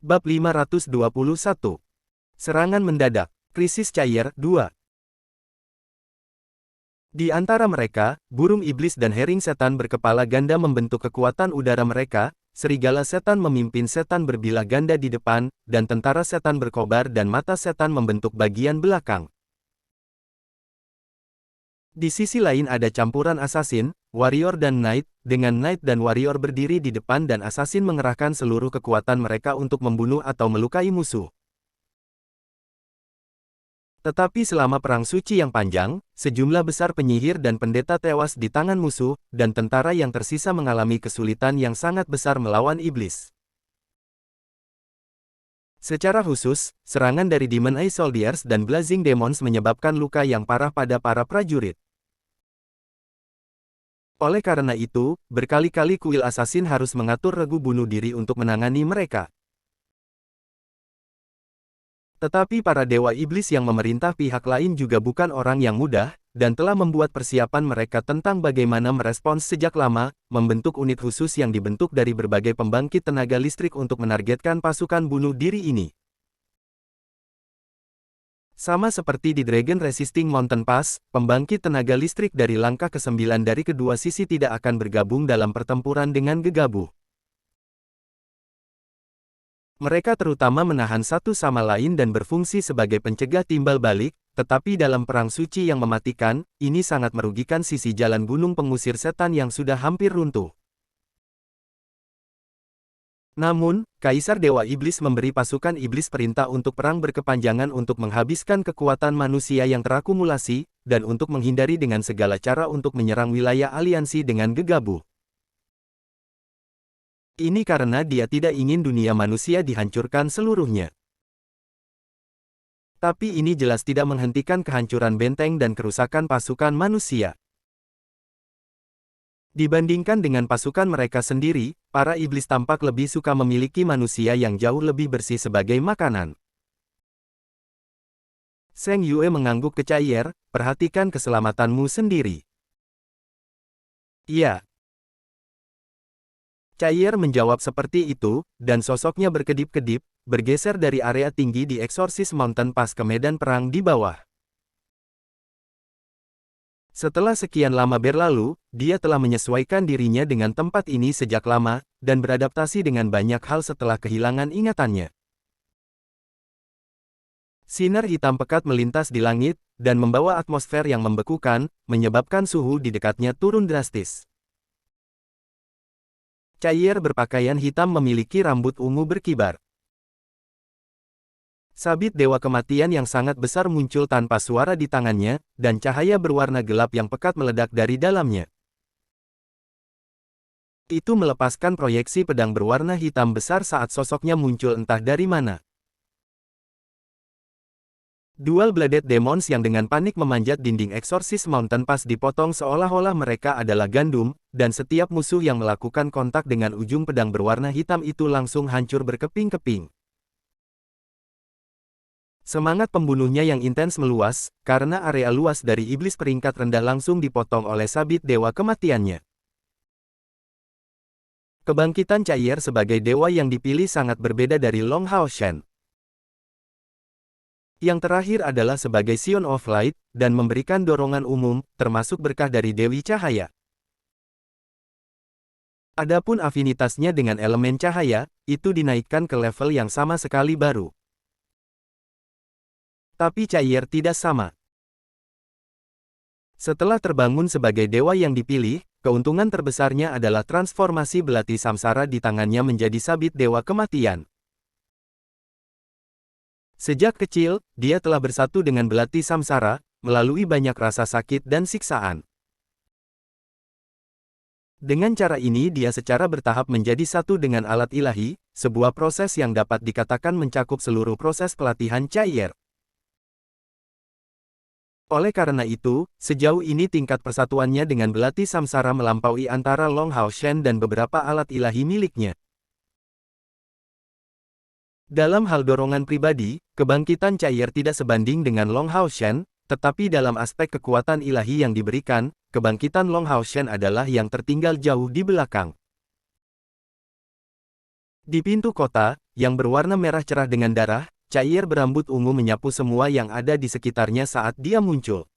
Bab 521. Serangan mendadak. Krisis cair 2. Di antara mereka, burung iblis dan hering setan berkepala ganda membentuk kekuatan udara mereka, serigala setan memimpin setan berbilah ganda di depan, dan tentara setan berkobar dan mata setan membentuk bagian belakang. Di sisi lain ada campuran assassin, warrior dan knight, dengan knight dan warrior berdiri di depan dan assassin mengerahkan seluruh kekuatan mereka untuk membunuh atau melukai musuh. Tetapi selama perang suci yang panjang, sejumlah besar penyihir dan pendeta tewas di tangan musuh, dan tentara yang tersisa mengalami kesulitan yang sangat besar melawan iblis. Secara khusus, serangan dari Demon Eye Soldiers dan Blazing Demons menyebabkan luka yang parah pada para prajurit. Oleh karena itu, berkali-kali kuil assassin harus mengatur regu bunuh diri untuk menangani mereka. Tetapi para dewa iblis yang memerintah pihak lain juga bukan orang yang mudah, dan telah membuat persiapan mereka tentang bagaimana merespons sejak lama, membentuk unit khusus yang dibentuk dari berbagai pembangkit tenaga listrik untuk menargetkan pasukan bunuh diri ini. Sama seperti di Dragon Resisting Mountain Pass, pembangkit tenaga listrik dari langkah ke-9 dari kedua sisi tidak akan bergabung dalam pertempuran dengan gegabah. Mereka terutama menahan satu sama lain dan berfungsi sebagai pencegah timbal balik, tetapi dalam perang suci yang mematikan, ini sangat merugikan sisi jalan gunung pengusir setan yang sudah hampir runtuh. Namun, Kaisar Dewa Iblis memberi pasukan iblis perintah untuk perang berkepanjangan untuk menghabiskan kekuatan manusia yang terakumulasi, dan untuk menghindari dengan segala cara untuk menyerang wilayah aliansi dengan gegabah. Ini karena dia tidak ingin dunia manusia dihancurkan seluruhnya. Tapi ini jelas tidak menghentikan kehancuran benteng dan kerusakan pasukan manusia. Dibandingkan dengan pasukan mereka sendiri, para iblis tampak lebih suka memiliki manusia yang jauh lebih bersih sebagai makanan. Zheng Yue mengangguk ke Cair, perhatikan keselamatanmu sendiri. Iya. Cair menjawab seperti itu, dan sosoknya berkedip-kedip, bergeser dari area tinggi di Exorcist Mountain Pass ke medan perang di bawah. Setelah sekian lama berlalu, dia telah menyesuaikan dirinya dengan tempat ini sejak lama, dan beradaptasi dengan banyak hal setelah kehilangan ingatannya. Sinar hitam pekat melintas di langit, dan membawa atmosfer yang membekukan, menyebabkan suhu di dekatnya turun drastis. Cair berpakaian hitam memiliki rambut ungu berkibar. Sabit Dewa Kematian yang sangat besar muncul tanpa suara di tangannya, dan cahaya berwarna gelap yang pekat meledak dari dalamnya. Itu melepaskan proyeksi pedang berwarna hitam besar saat sosoknya muncul entah dari mana. Dual-Bladed Demons yang dengan panik memanjat dinding Exorcist Mountain Pass dipotong seolah-olah mereka adalah gandum, dan setiap musuh yang melakukan kontak dengan ujung pedang berwarna hitam itu langsung hancur berkeping-keping. Semangat pembunuhnya yang intens meluas, karena area luas dari iblis peringkat rendah langsung dipotong oleh sabit dewa kematiannya. Kebangkitan Cair sebagai dewa yang dipilih sangat berbeda dari Long Hao Shen. Yang terakhir adalah sebagai Sion of Light, dan memberikan dorongan umum, termasuk berkah dari Dewi Cahaya. Adapun afinitasnya dengan elemen cahaya, itu dinaikkan ke level yang sama sekali baru. Tapi Cair tidak sama. Setelah terbangun sebagai dewa yang dipilih, keuntungan terbesarnya adalah transformasi belati samsara di tangannya menjadi sabit dewa kematian. Sejak kecil, dia telah bersatu dengan belati samsara, melalui banyak rasa sakit dan siksaan. Dengan cara ini dia secara bertahap menjadi satu dengan alat ilahi, sebuah proses yang dapat dikatakan mencakup seluruh proses pelatihan Cair. Oleh karena itu, sejauh ini tingkat persatuannya dengan belati samsara melampaui antara Long Hao Shen dan beberapa alat ilahi miliknya. Dalam hal dorongan pribadi, kebangkitan Cair tidak sebanding dengan Long Hao Shen, tetapi dalam aspek kekuatan ilahi yang diberikan, kebangkitan Long Hao Shen adalah yang tertinggal jauh di belakang. Di pintu kota, yang berwarna merah cerah dengan darah, cair berambut ungu menyapu semua yang ada di sekitarnya saat dia muncul.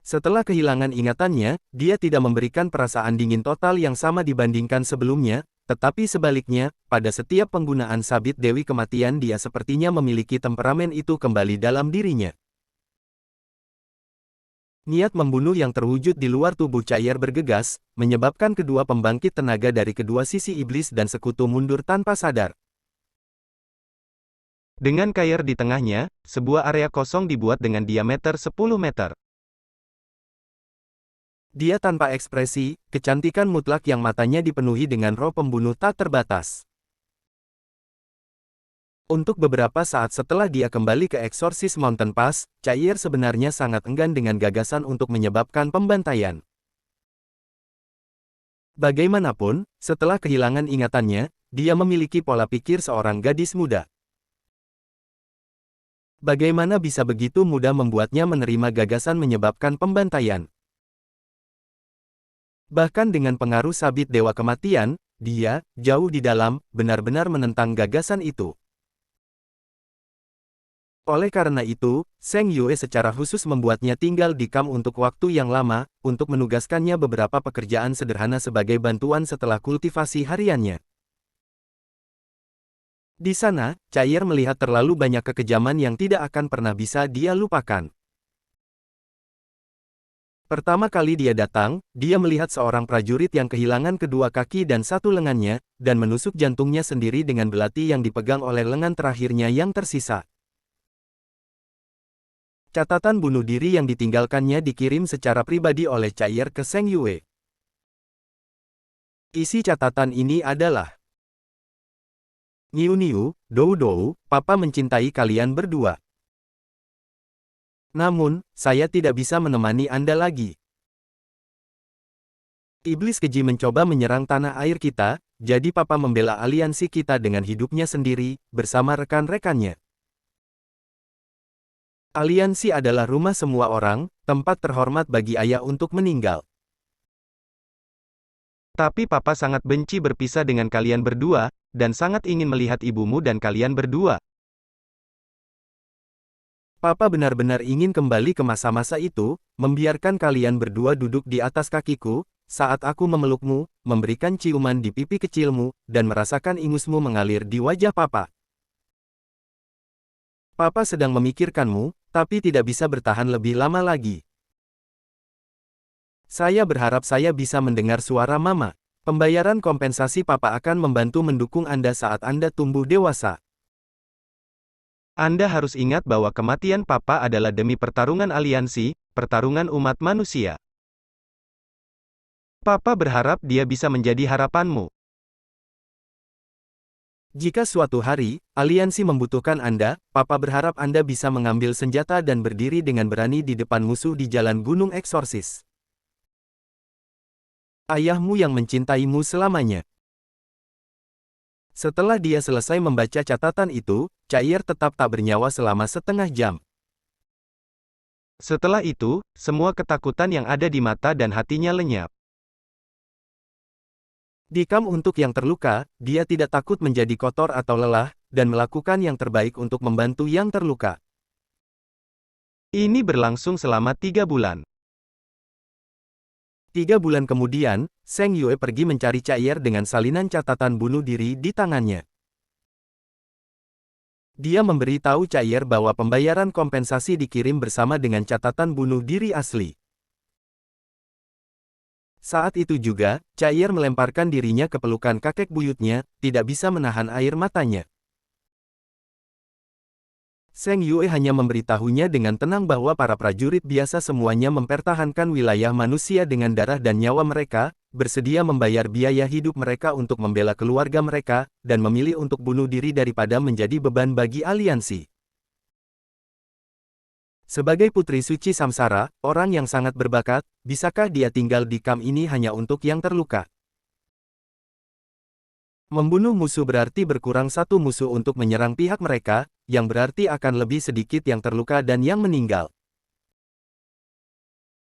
Setelah kehilangan ingatannya, dia tidak memberikan perasaan dingin total yang sama dibandingkan sebelumnya, tetapi sebaliknya, pada setiap penggunaan sabit Dewi Kematian dia sepertinya memiliki temperamen itu kembali dalam dirinya. Niat membunuh yang terwujud di luar tubuh Cair bergegas, menyebabkan kedua pembangkit tenaga dari kedua sisi iblis dan sekutu mundur tanpa sadar. Dengan Cair di tengahnya, sebuah area kosong dibuat dengan diameter 10 meter. Dia tanpa ekspresi, kecantikan mutlak yang matanya dipenuhi dengan roh pembunuh tak terbatas. Untuk beberapa saat setelah dia kembali ke Exorcist Mountain Pass, Cair sebenarnya sangat enggan dengan gagasan untuk menyebabkan pembantaian. Bagaimanapun, setelah kehilangan ingatannya, dia memiliki pola pikir seorang gadis muda. Bagaimana bisa begitu mudah membuatnya menerima gagasan menyebabkan pembantaian? Bahkan dengan pengaruh sabit Dewa Kematian, dia, jauh di dalam, benar-benar menentang gagasan itu. Oleh karena itu, Zheng Yue secara khusus membuatnya tinggal di kamp untuk waktu yang lama, untuk menugaskannya beberapa pekerjaan sederhana sebagai bantuan setelah kultivasi hariannya. Di sana, Cair melihat terlalu banyak kekejaman yang tidak akan pernah bisa dia lupakan. Pertama kali dia datang, dia melihat seorang prajurit yang kehilangan kedua kaki dan satu lengannya, dan menusuk jantungnya sendiri dengan belati yang dipegang oleh lengan terakhirnya yang tersisa. Catatan bunuh diri yang ditinggalkannya dikirim secara pribadi oleh Cair ke Zheng Yue. Isi catatan ini adalah: Niu Niu, Dou Dou, Papa mencintai kalian berdua. Namun, saya tidak bisa menemani Anda lagi. Iblis keji mencoba menyerang tanah air kita, jadi Papa membela aliansi kita dengan hidupnya sendiri, bersama rekan-rekannya. Aliansi adalah rumah semua orang, tempat terhormat bagi ayah untuk meninggal. Tapi Papa sangat benci berpisah dengan kalian berdua, dan sangat ingin melihat ibumu dan kalian berdua. Papa benar-benar ingin kembali ke masa-masa itu, membiarkan kalian berdua duduk di atas kakiku, saat aku memelukmu, memberikan ciuman di pipi kecilmu, dan merasakan ingusmu mengalir di wajah Papa. Papa sedang memikirkanmu, tapi tidak bisa bertahan lebih lama lagi. Saya berharap saya bisa mendengar suara Mama. Pembayaran kompensasi Papa akan membantu mendukung Anda saat Anda tumbuh dewasa. Anda harus ingat bahwa kematian Papa adalah demi pertarungan aliansi, pertarungan umat manusia. Papa berharap dia bisa menjadi harapanmu. Jika suatu hari, aliansi membutuhkan Anda, Papa berharap Anda bisa mengambil senjata dan berdiri dengan berani di depan musuh di jalan Gunung Eksorsis. Ayahmu yang mencintaimu selamanya. Setelah dia selesai membaca catatan itu, Cair tetap tak bernyawa selama setengah jam. Setelah itu, semua ketakutan yang ada di mata dan hatinya lenyap. Di kamp untuk yang terluka, dia tidak takut menjadi kotor atau lelah, dan melakukan yang terbaik untuk membantu yang terluka. Ini berlangsung selama 3 bulan. 3 bulan kemudian, Zheng Yue pergi mencari Cair dengan salinan catatan bunuh diri di tangannya. Dia memberi tahu Cair bahwa pembayaran kompensasi dikirim bersama dengan catatan bunuh diri asli. Saat itu juga, Cair melemparkan dirinya ke pelukan kakek buyutnya, tidak bisa menahan air matanya. Zheng Yue hanya memberitahunya dengan tenang bahwa para prajurit biasa semuanya mempertahankan wilayah manusia dengan darah dan nyawa mereka, bersedia membayar biaya hidup mereka untuk membela keluarga mereka, dan memilih untuk bunuh diri daripada menjadi beban bagi aliansi. Sebagai putri suci Samsara, orang yang sangat berbakat, bisakah dia tinggal di kamp ini hanya untuk yang terluka? Membunuh musuh berarti berkurang satu musuh untuk menyerang pihak mereka, yang berarti akan lebih sedikit yang terluka dan yang meninggal.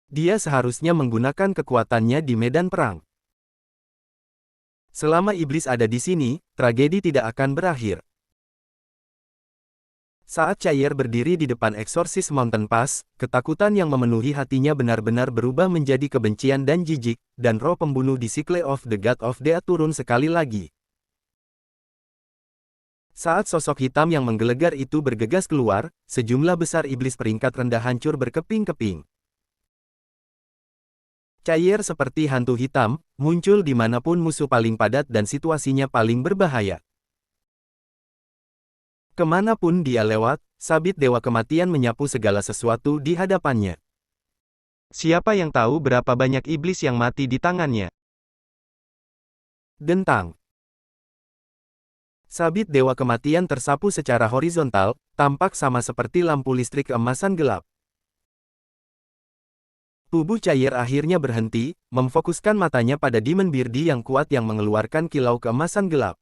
Dia seharusnya menggunakan kekuatannya di medan perang. Selama iblis ada di sini, tragedi tidak akan berakhir. Saat Chair berdiri di depan Exorcist Mountain Pass, ketakutan yang memenuhi hatinya benar-benar berubah menjadi kebencian dan jijik, dan roh pembunuh di Sickle of the God of Death turun sekali lagi. Saat sosok hitam yang menggelegar itu bergegas keluar, sejumlah besar iblis peringkat rendah hancur berkeping-keping. Chair seperti hantu hitam, muncul dimanapun musuh paling padat dan situasinya paling berbahaya. Kemanapun dia lewat, sabit Dewa Kematian menyapu segala sesuatu di hadapannya. Siapa yang tahu berapa banyak iblis yang mati di tangannya? Dentang. Sabit Dewa Kematian tersapu secara horizontal, tampak sama seperti lampu listrik keemasan gelap. Tubuh Chair akhirnya berhenti, memfokuskan matanya pada Demon Beardy yang kuat yang mengeluarkan kilau keemasan gelap.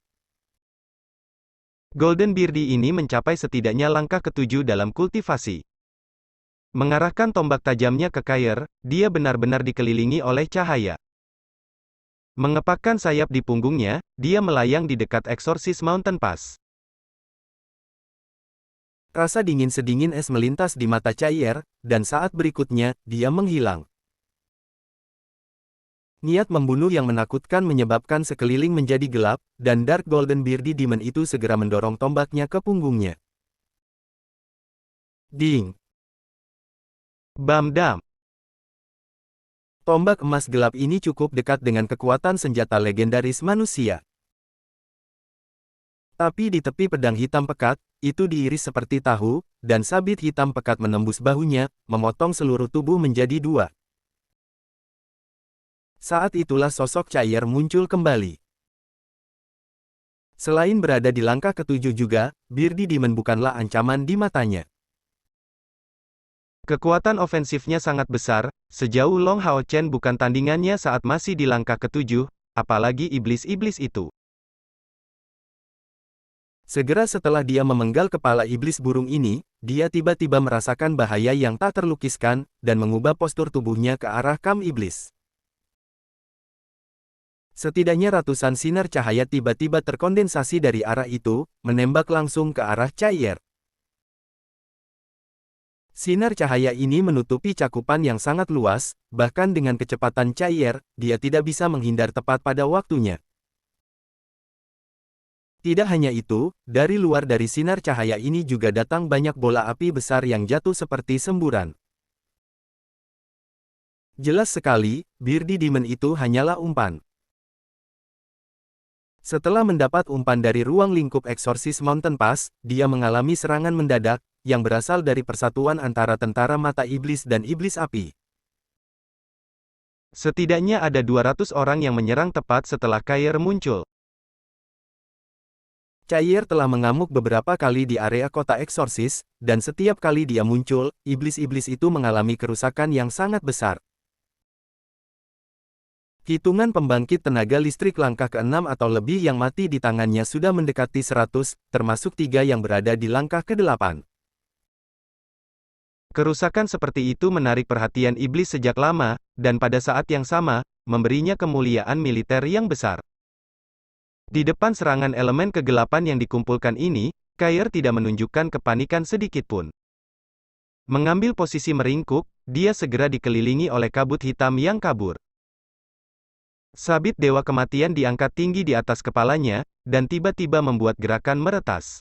Golden Beardy ini mencapai setidaknya langkah ke-7 dalam kultivasi. Mengarahkan tombak tajamnya ke Chair, dia benar-benar dikelilingi oleh cahaya. Mengepakkan sayap di punggungnya, dia melayang di dekat Exorcist Mountain Pass. Rasa dingin sedingin es melintas di mata Chair, dan saat berikutnya, dia menghilang. Niat membunuh yang menakutkan menyebabkan sekeliling menjadi gelap, dan Dark Golden Beardy Demon itu segera mendorong tombaknya ke punggungnya. Ding! Bam dam! Tombak emas gelap ini cukup dekat dengan kekuatan senjata legendaris manusia. Tapi di tepi pedang hitam pekat, itu diiris seperti tahu, dan sabit hitam pekat menembus bahunya, memotong seluruh tubuh menjadi dua. Saat itulah sosok Chair muncul kembali. Selain berada di langkah ke-7 juga, Beardy Demon bukanlah ancaman di matanya. Kekuatan ofensifnya sangat besar, sejauh Long Hao Chen bukan tandingannya saat masih di langkah ke-7, apalagi iblis-iblis itu. Segera setelah dia memenggal kepala iblis burung ini, dia tiba-tiba merasakan bahaya yang tak terlukiskan, dan mengubah postur tubuhnya ke arah kam iblis. Setidaknya ratusan sinar cahaya tiba-tiba terkondensasi dari arah itu, menembak langsung ke arah Chair. Sinar cahaya ini menutupi cakupan yang sangat luas, bahkan dengan kecepatan Chair, dia tidak bisa menghindar tepat pada waktunya. Tidak hanya itu, dari luar dari sinar cahaya ini juga datang banyak bola api besar yang jatuh seperti semburan. Jelas sekali, Beardy Demon itu hanyalah umpan. Setelah mendapat umpan dari ruang lingkup Exorcist Mountain Pass, dia mengalami serangan mendadak, yang berasal dari persatuan antara tentara mata iblis dan iblis api. Setidaknya ada 200 orang yang menyerang tepat setelah Chair muncul. Chair telah mengamuk beberapa kali di area kota Exorcist, dan setiap kali dia muncul, iblis-iblis itu mengalami kerusakan yang sangat besar. Hitungan pembangkit tenaga listrik langkah ke-6 atau lebih yang mati di tangannya sudah mendekati 100, termasuk 3 yang berada di langkah ke-8. Kerusakan seperti itu menarik perhatian iblis sejak lama, dan pada saat yang sama, memberinya kemuliaan militer yang besar. Di depan serangan elemen kegelapan yang dikumpulkan ini, Chair tidak menunjukkan kepanikan sedikitpun. Mengambil posisi meringkuk, dia segera dikelilingi oleh kabut hitam yang kabur. Sabit Dewa Kematian diangkat tinggi di atas kepalanya, dan tiba-tiba membuat gerakan meretas.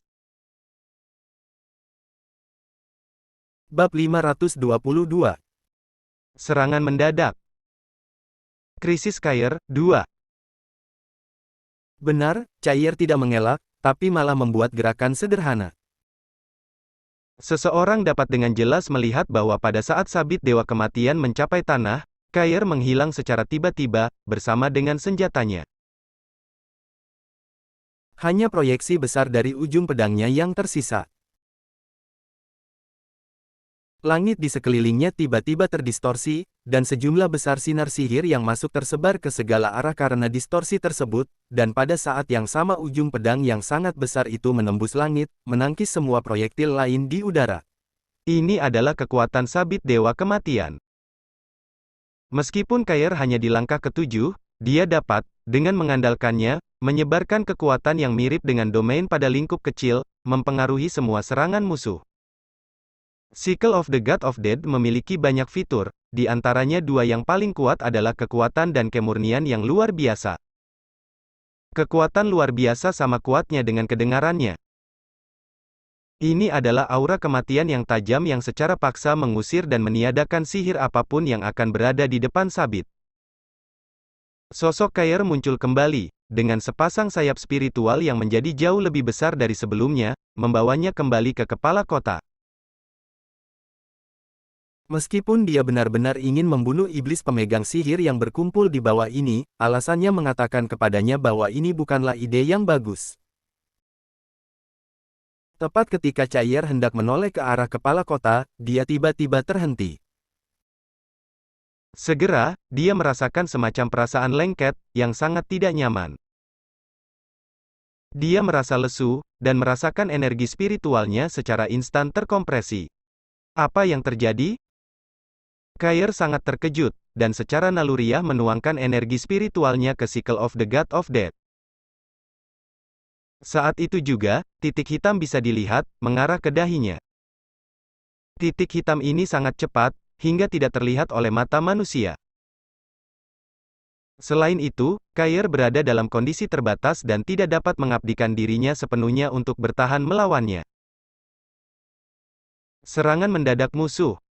Bab 522. Serangan mendadak. Krisis Chair, 2. Benar, Chair tidak mengelak, tapi malah membuat gerakan sederhana. Seseorang dapat dengan jelas melihat bahwa pada saat sabit Dewa Kematian mencapai tanah, Chair menghilang secara tiba-tiba, bersama dengan senjatanya. Hanya proyeksi besar dari ujung pedangnya yang tersisa. Langit di sekelilingnya tiba-tiba terdistorsi, dan sejumlah besar sinar sihir yang masuk tersebar ke segala arah karena distorsi tersebut, dan pada saat yang sama ujung pedang yang sangat besar itu menembus langit, menangkis semua proyektil lain di udara. Ini adalah kekuatan sabit Dewa Kematian. Meskipun Chair hanya di langkah ke-7, dia dapat, dengan mengandalkannya, menyebarkan kekuatan yang mirip dengan domain pada lingkup kecil, mempengaruhi semua serangan musuh. Cycle of the God of Dead memiliki banyak fitur, di antaranya dua yang paling kuat adalah kekuatan dan kemurnian yang luar biasa. Kekuatan luar biasa sama kuatnya dengan kedengarannya. Ini adalah aura kematian yang tajam yang secara paksa mengusir dan meniadakan sihir apapun yang akan berada di depan sabit. Sosok Kair muncul kembali, dengan sepasang sayap spiritual yang menjadi jauh lebih besar dari sebelumnya, membawanya kembali ke kepala kota. Meskipun dia benar-benar ingin membunuh iblis pemegang sihir yang berkumpul di bawah ini, alasannya mengatakan kepadanya bahwa ini bukanlah ide yang bagus. Tepat ketika Cair hendak menoleh ke arah kepala kota, dia tiba-tiba terhenti. Segera, dia merasakan semacam perasaan lengket, yang sangat tidak nyaman. Dia merasa lesu, dan merasakan energi spiritualnya secara instan terkompresi. Apa yang terjadi? Kair sangat terkejut, dan secara naluriah menuangkan energi spiritualnya ke Cycle of the God of Death. Saat itu juga, titik hitam bisa dilihat, mengarah ke dahinya. Titik hitam ini sangat cepat, hingga tidak terlihat oleh mata manusia. Selain itu, Kair berada dalam kondisi terbatas dan tidak dapat mengabdikan dirinya sepenuhnya untuk bertahan melawannya. Serangan mendadak musuh.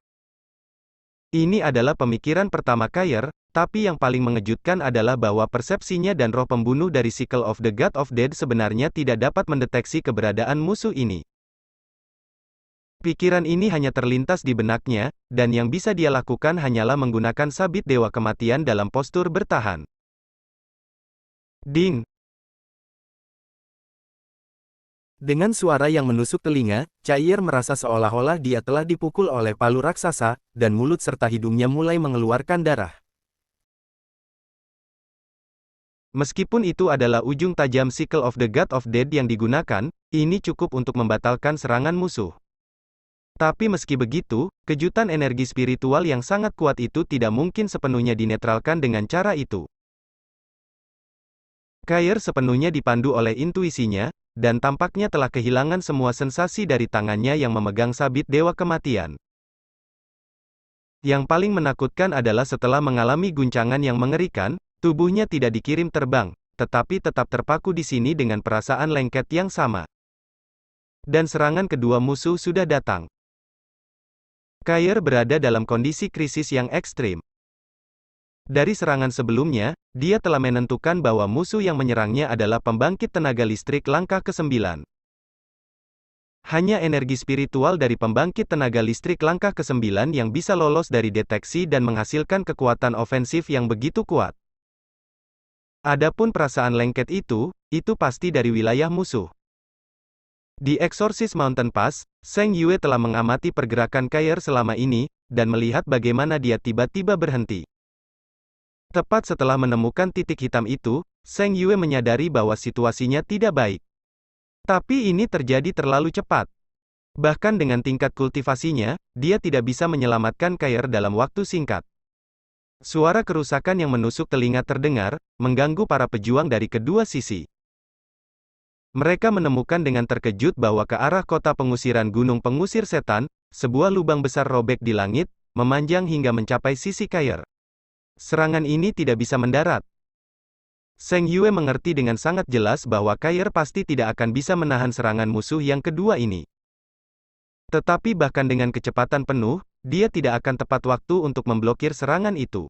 Ini adalah pemikiran pertama Kair, tapi yang paling mengejutkan adalah bahwa persepsinya dan roh pembunuh dari Cycle of the God of Dead sebenarnya tidak dapat mendeteksi keberadaan musuh ini. Pikiran ini hanya terlintas di benaknya, dan yang bisa dia lakukan hanyalah menggunakan sabit Dewa Kematian dalam postur bertahan. Ding! Dengan suara yang menusuk telinga, Cair merasa seolah-olah dia telah dipukul oleh palu raksasa, dan mulut serta hidungnya mulai mengeluarkan darah. Meskipun itu adalah ujung tajam Cycle of the God of Dead yang digunakan, ini cukup untuk membatalkan serangan musuh. Tapi meski begitu, kejutan energi spiritual yang sangat kuat itu tidak mungkin sepenuhnya dinetralkan dengan cara itu. Kair sepenuhnya dipandu oleh intuisinya, dan tampaknya telah kehilangan semua sensasi dari tangannya yang memegang sabit Dewa Kematian. Yang paling menakutkan adalah setelah mengalami guncangan yang mengerikan, tubuhnya tidak dikirim terbang, tetapi tetap terpaku di sini dengan perasaan lengket yang sama. Dan serangan kedua musuh sudah datang. Kair berada dalam kondisi krisis yang ekstrim. Dari serangan sebelumnya, dia telah menentukan bahwa musuh yang menyerangnya adalah pembangkit tenaga listrik langkah ke-9. Hanya energi spiritual dari pembangkit tenaga listrik langkah ke-9 yang bisa lolos dari deteksi dan menghasilkan kekuatan ofensif yang begitu kuat. Adapun perasaan lengket itu pasti dari wilayah musuh. Di Exorcist Mountain Pass, Zheng Yue telah mengamati pergerakan Kair selama ini, dan melihat bagaimana dia tiba-tiba berhenti. Tepat setelah menemukan titik hitam itu, Zheng Yue menyadari bahwa situasinya tidak baik. Tapi ini terjadi terlalu cepat. Bahkan dengan tingkat kultivasinya, dia tidak bisa menyelamatkan Kair dalam waktu singkat. Suara kerusakan yang menusuk telinga terdengar, mengganggu para pejuang dari kedua sisi. Mereka menemukan dengan terkejut bahwa ke arah kota pengusiran Gunung Pengusir Setan, sebuah lubang besar robek di langit, memanjang hingga mencapai sisi Kair. Serangan ini tidak bisa mendarat. Zheng Yue mengerti dengan sangat jelas bahwa Kair pasti tidak akan bisa menahan serangan musuh yang kedua ini. Tetapi bahkan dengan kecepatan penuh, dia tidak akan tepat waktu untuk memblokir serangan itu.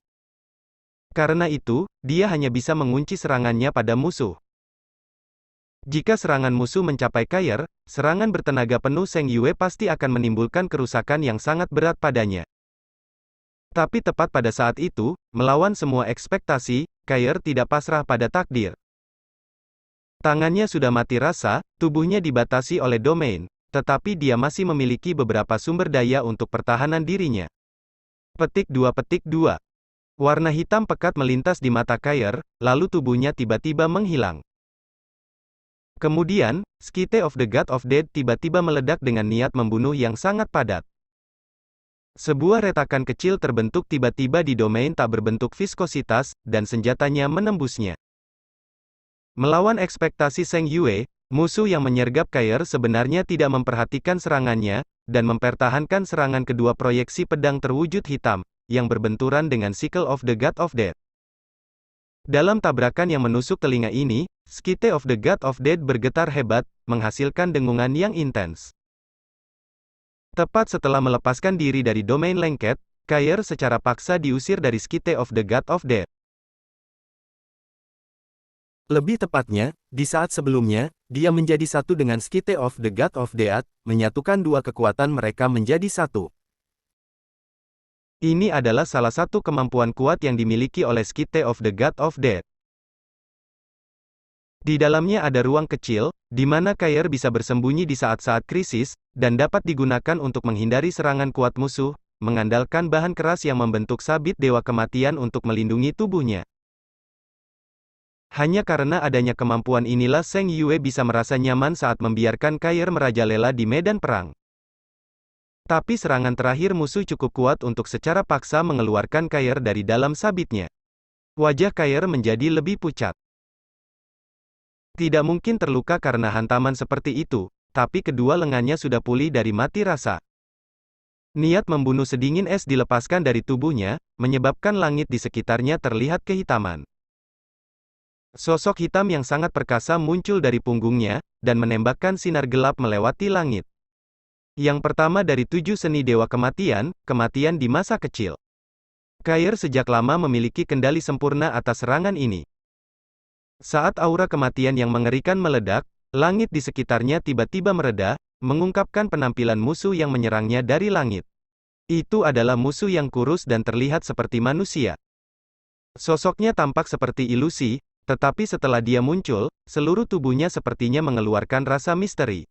Karena itu, dia hanya bisa mengunci serangannya pada musuh. Jika serangan musuh mencapai Kair, serangan bertenaga penuh Zheng Yue pasti akan menimbulkan kerusakan yang sangat berat padanya. Tapi tepat pada saat itu, melawan semua ekspektasi, Kair tidak pasrah pada takdir. Tangannya sudah mati rasa, tubuhnya dibatasi oleh domain, tetapi dia masih memiliki beberapa sumber daya untuk pertahanan dirinya. Petik 2. Warna hitam pekat melintas di mata Kair, lalu tubuhnya tiba-tiba menghilang. Kemudian, Scythe of the God of Dead tiba-tiba meledak dengan niat membunuh yang sangat padat. Sebuah retakan kecil terbentuk tiba-tiba di domain tak berbentuk viskositas, dan senjatanya menembusnya. Melawan ekspektasi Zheng Yue, musuh yang menyergap Kair sebenarnya tidak memperhatikan serangannya, dan mempertahankan serangan kedua proyeksi pedang terwujud hitam, yang berbenturan dengan Sickle of the God of Death. Dalam tabrakan yang menusuk telinga ini, Scythe of the God of Death bergetar hebat, menghasilkan dengungan yang intens. Tepat setelah melepaskan diri dari domain lengket, Kair secara paksa diusir dari Scythe of the God of Death. Lebih tepatnya, di saat sebelumnya, dia menjadi satu dengan Scythe of the God of Death, menyatukan dua kekuatan mereka menjadi satu. Ini adalah salah satu kemampuan kuat yang dimiliki oleh Scythe of the God of Death. Di dalamnya ada ruang kecil, di mana Kair bisa bersembunyi di saat-saat krisis, dan dapat digunakan untuk menghindari serangan kuat musuh, mengandalkan bahan keras yang membentuk sabit Dewa Kematian untuk melindungi tubuhnya. Hanya karena adanya kemampuan inilah Zheng Yue bisa merasa nyaman saat membiarkan Kair merajalela di medan perang. Tapi serangan terakhir musuh cukup kuat untuk secara paksa mengeluarkan Kair dari dalam sabitnya. Wajah Kair menjadi lebih pucat. Tidak mungkin terluka karena hantaman seperti itu, tapi kedua lengannya sudah pulih dari mati rasa. Niat membunuh sedingin es dilepaskan dari tubuhnya, menyebabkan langit di sekitarnya terlihat kehitaman. Sosok hitam yang sangat perkasa muncul dari punggungnya, dan menembakkan sinar gelap melewati langit. Yang pertama dari 7 seni Dewa Kematian, kematian di masa kecil. Kair sejak lama memiliki kendali sempurna atas serangan ini. Saat aura kematian yang mengerikan meledak, langit di sekitarnya tiba-tiba mereda, mengungkapkan penampilan musuh yang menyerangnya dari langit. Itu adalah musuh yang kurus dan terlihat seperti manusia. Sosoknya tampak seperti ilusi, tetapi setelah dia muncul, seluruh tubuhnya sepertinya mengeluarkan rasa misteri.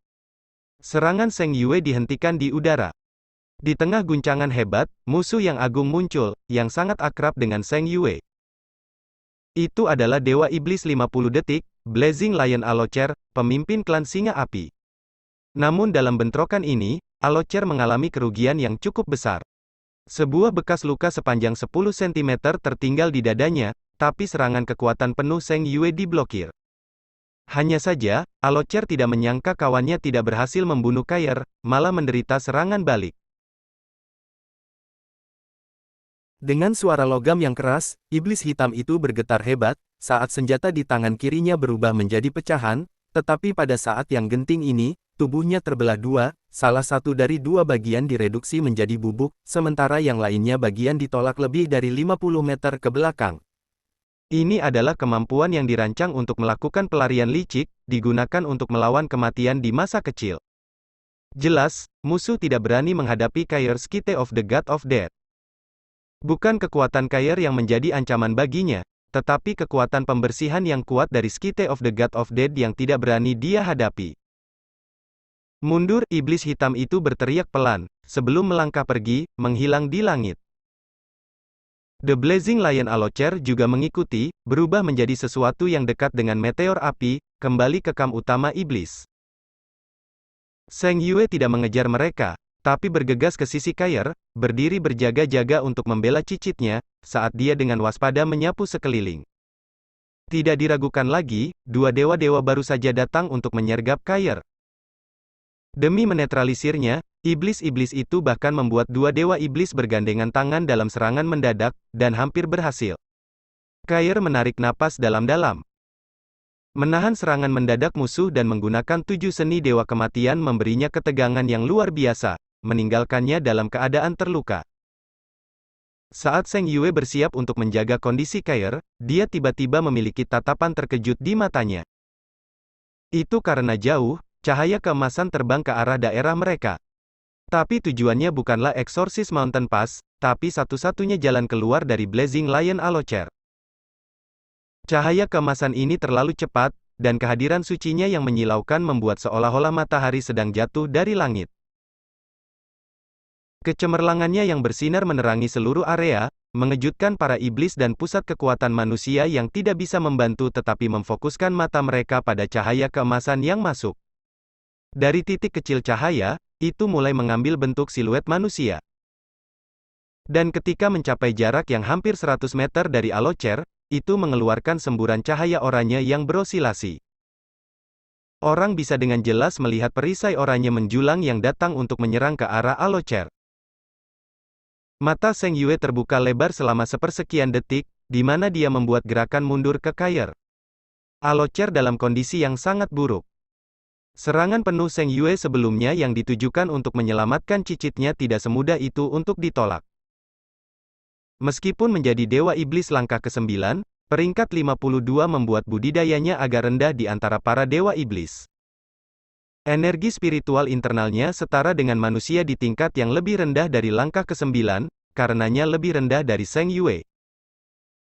Serangan Zheng Yue dihentikan di udara. Di tengah guncangan hebat, musuh yang agung muncul, yang sangat akrab dengan Zheng Yue. Itu adalah Dewa Iblis 50 detik, Blazing Lion Alocer, pemimpin klan Singa Api. Namun dalam bentrokan ini, Alocer mengalami kerugian yang cukup besar. Sebuah bekas luka sepanjang 10 cm tertinggal di dadanya, tapi serangan kekuatan penuh Zheng Yue diblokir. Hanya saja, Alocer tidak menyangka kawannya tidak berhasil membunuh Kair, malah menderita serangan balik. Dengan suara logam yang keras, iblis hitam itu bergetar hebat, saat senjata di tangan kirinya berubah menjadi pecahan, tetapi pada saat yang genting ini, tubuhnya terbelah dua, salah satu dari dua bagian direduksi menjadi bubuk, sementara yang lainnya bagian ditolak lebih dari 50 meter ke belakang. Ini adalah kemampuan yang dirancang untuk melakukan pelarian licik, digunakan untuk melawan kematian di masa kecil. Jelas, musuh tidak berani menghadapi Kair Scythe of the God of Death. Bukan kekuatan Kair yang menjadi ancaman baginya, tetapi kekuatan pembersihan yang kuat dari Scythe of the God of Death yang tidak berani dia hadapi. Mundur, iblis hitam itu berteriak pelan, sebelum melangkah pergi, menghilang di langit. The Blazing Lion Alocer juga mengikuti, berubah menjadi sesuatu yang dekat dengan meteor api, kembali ke kamp utama iblis. Zheng Yue tidak mengejar mereka, tapi bergegas ke sisi Kair, berdiri berjaga-jaga untuk membela cicitnya, saat dia dengan waspada menyapu sekeliling. Tidak diragukan lagi, dua dewa-dewa baru saja datang untuk menyergap Kair. Demi menetralisirnya, iblis-iblis itu bahkan membuat dua dewa iblis bergandengan tangan dalam serangan mendadak, dan hampir berhasil. Kair menarik napas dalam-dalam. Menahan serangan mendadak musuh dan menggunakan 7 seni Dewa Kematian memberinya ketegangan yang luar biasa, meninggalkannya dalam keadaan terluka. Saat Zheng Yue bersiap untuk menjaga kondisi Kair, dia tiba-tiba memiliki tatapan terkejut di matanya. Itu karena jauh, cahaya keemasan terbang ke arah daerah mereka. Tapi tujuannya bukanlah Exorcist Mountain Pass, tapi satu-satunya jalan keluar dari Blazing Lion Alocer. Cahaya keemasan ini terlalu cepat, dan kehadiran sucinya yang menyilaukan membuat seolah-olah matahari sedang jatuh dari langit. Kecemerlangannya yang bersinar menerangi seluruh area, mengejutkan para iblis dan pusat kekuatan manusia yang tidak bisa membantu tetapi memfokuskan mata mereka pada cahaya keemasan yang masuk. Dari titik kecil cahaya, itu mulai mengambil bentuk siluet manusia. Dan ketika mencapai jarak yang hampir 100 meter dari Alocer, itu mengeluarkan semburan cahaya oranye yang berosilasi. Orang bisa dengan jelas melihat perisai oranye menjulang yang datang untuk menyerang ke arah Alocer. Mata Zheng Yue terbuka lebar selama sepersekian detik, di mana dia membuat gerakan mundur ke Kair. Alocer dalam kondisi yang sangat buruk. Serangan penuh Zheng Yue sebelumnya yang ditujukan untuk menyelamatkan cicitnya tidak semudah itu untuk ditolak. Meskipun menjadi Dewa Iblis langkah ke-9, peringkat 52 membuat budidayanya agak rendah di antara para Dewa Iblis. Energi spiritual internalnya setara dengan manusia di tingkat yang lebih rendah dari langkah ke-9, karenanya lebih rendah dari Zheng Yue.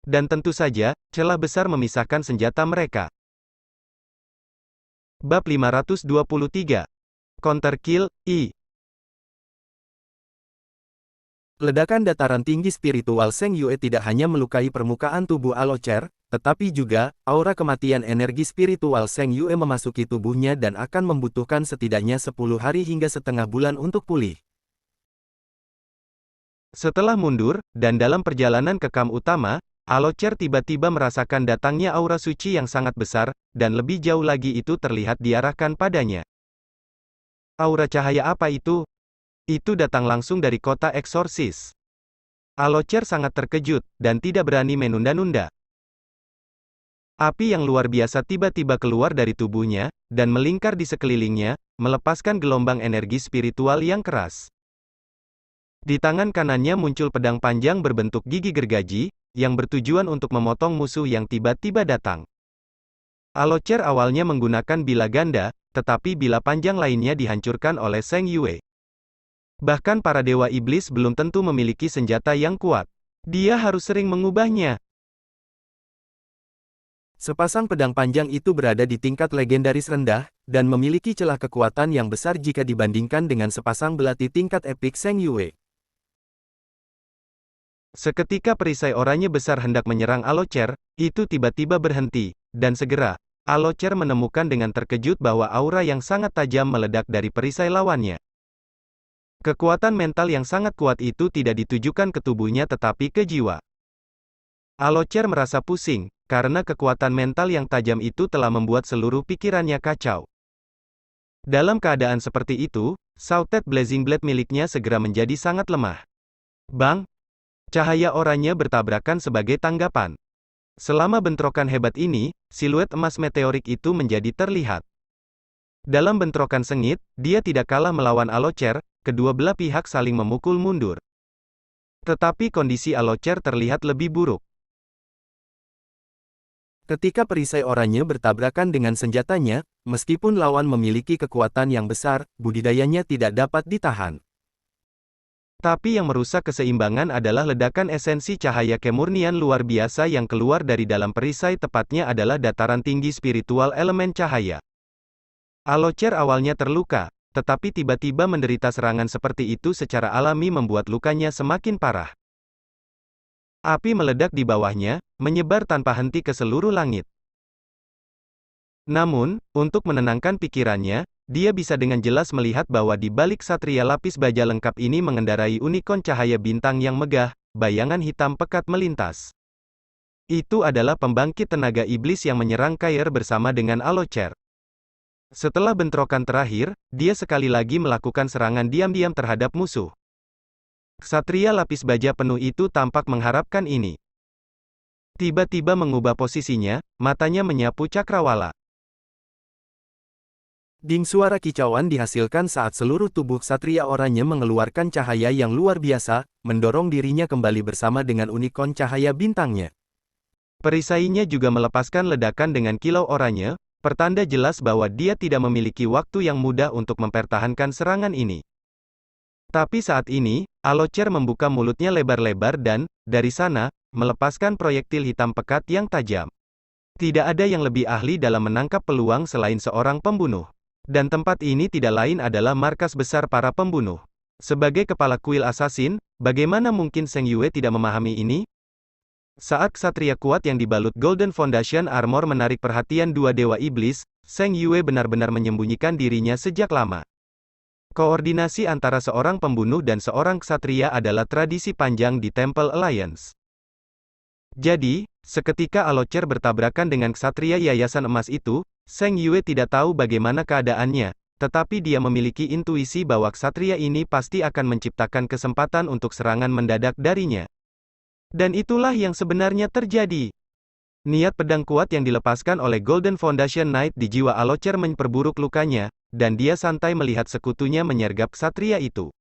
Dan tentu saja, celah besar memisahkan senjata mereka. Bab 523. Counter Kill, I. Ledakan dataran tinggi spiritual Zheng Yue tidak hanya melukai permukaan tubuh Alocer, tetapi juga, aura kematian energi spiritual Zheng Yue memasuki tubuhnya dan akan membutuhkan setidaknya 10 hari hingga setengah bulan untuk pulih. Setelah mundur, dan dalam perjalanan ke kamp utama, Alocer tiba-tiba merasakan datangnya aura suci yang sangat besar, dan lebih jauh lagi itu terlihat diarahkan padanya. Aura cahaya apa itu? Itu datang langsung dari kota eksorsis. Alocer sangat terkejut, dan tidak berani menunda-nunda. Api yang luar biasa tiba-tiba keluar dari tubuhnya, dan melingkar di sekelilingnya, melepaskan gelombang energi spiritual yang keras. Di tangan kanannya muncul pedang panjang berbentuk gigi gergaji, yang bertujuan untuk memotong musuh yang tiba-tiba datang. Alocer awalnya menggunakan bila ganda, tetapi bila panjang lainnya dihancurkan oleh Zheng Yue. Bahkan para Dewa Iblis belum tentu memiliki senjata yang kuat. Dia harus sering mengubahnya. Sepasang pedang panjang itu berada di tingkat legendaris rendah, dan memiliki celah kekuatan yang besar jika dibandingkan dengan sepasang belati tingkat epik Zheng Yue. Seketika perisai oranye besar hendak menyerang Alocer, itu tiba-tiba berhenti, dan segera, Alocer menemukan dengan terkejut bahwa aura yang sangat tajam meledak dari perisai lawannya. Kekuatan mental yang sangat kuat itu tidak ditujukan ke tubuhnya tetapi ke jiwa. Alocer merasa pusing, karena kekuatan mental yang tajam itu telah membuat seluruh pikirannya kacau. Dalam keadaan seperti itu, Shouted Blazing Blade miliknya segera menjadi sangat lemah. Bang! Cahaya oranye bertabrakan sebagai tanggapan. Selama bentrokan hebat ini, siluet emas meteorik itu menjadi terlihat. Dalam bentrokan sengit, dia tidak kalah melawan Alocer, kedua belah pihak saling memukul mundur. Tetapi kondisi Alocer terlihat lebih buruk. Ketika perisai oranye bertabrakan dengan senjatanya, meskipun lawan memiliki kekuatan yang besar, budidayanya tidak dapat ditahan. Tapi yang merusak keseimbangan adalah ledakan esensi cahaya kemurnian luar biasa yang keluar dari dalam perisai, tepatnya adalah dataran tinggi spiritual elemen cahaya. Alocer awalnya terluka, tetapi tiba-tiba menderita serangan seperti itu secara alami membuat lukanya semakin parah. Api meledak di bawahnya, menyebar tanpa henti ke seluruh langit. Namun, untuk menenangkan pikirannya, dia bisa dengan jelas melihat bahwa di balik Satria Lapis Baja lengkap ini mengendarai unicorn cahaya bintang yang megah, bayangan hitam pekat melintas. Itu adalah pembangkit tenaga iblis yang menyerang Kair bersama dengan Alocer. Setelah bentrokan terakhir, dia sekali lagi melakukan serangan diam-diam terhadap musuh. Ksatria Lapis Baja penuh itu tampak mengharapkan ini. Tiba-tiba mengubah posisinya, matanya menyapu cakrawala. Ding, suara kicauan dihasilkan saat seluruh tubuh Ksatria Oranye mengeluarkan cahaya yang luar biasa, mendorong dirinya kembali bersama dengan unicorn cahaya bintangnya. Perisainya juga melepaskan ledakan dengan kilau oranye, pertanda jelas bahwa dia tidak memiliki waktu yang mudah untuk mempertahankan serangan ini. Tapi saat ini, Alocer membuka mulutnya lebar-lebar dan, dari sana, melepaskan proyektil hitam pekat yang tajam. Tidak ada yang lebih ahli dalam menangkap peluang selain seorang pembunuh. Dan tempat ini tidak lain adalah markas besar para pembunuh. Sebagai kepala kuil assassin, bagaimana mungkin Zheng Yue tidak memahami ini? Saat ksatria kuat yang dibalut Golden Foundation Armor menarik perhatian dua dewa iblis, Zheng Yue benar-benar menyembunyikan dirinya sejak lama. Koordinasi antara seorang pembunuh dan seorang ksatria adalah tradisi panjang di Temple Alliance. Jadi, seketika Alocer bertabrakan dengan ksatria Yayasan Emas itu, Zheng Yue tidak tahu bagaimana keadaannya, tetapi dia memiliki intuisi bahwa ksatria ini pasti akan menciptakan kesempatan untuk serangan mendadak darinya. Dan itulah yang sebenarnya terjadi. Niat pedang kuat yang dilepaskan oleh Golden Foundation Knight di jiwa Alocer memperburuk lukanya, dan dia santai melihat sekutunya menyergap ksatria itu.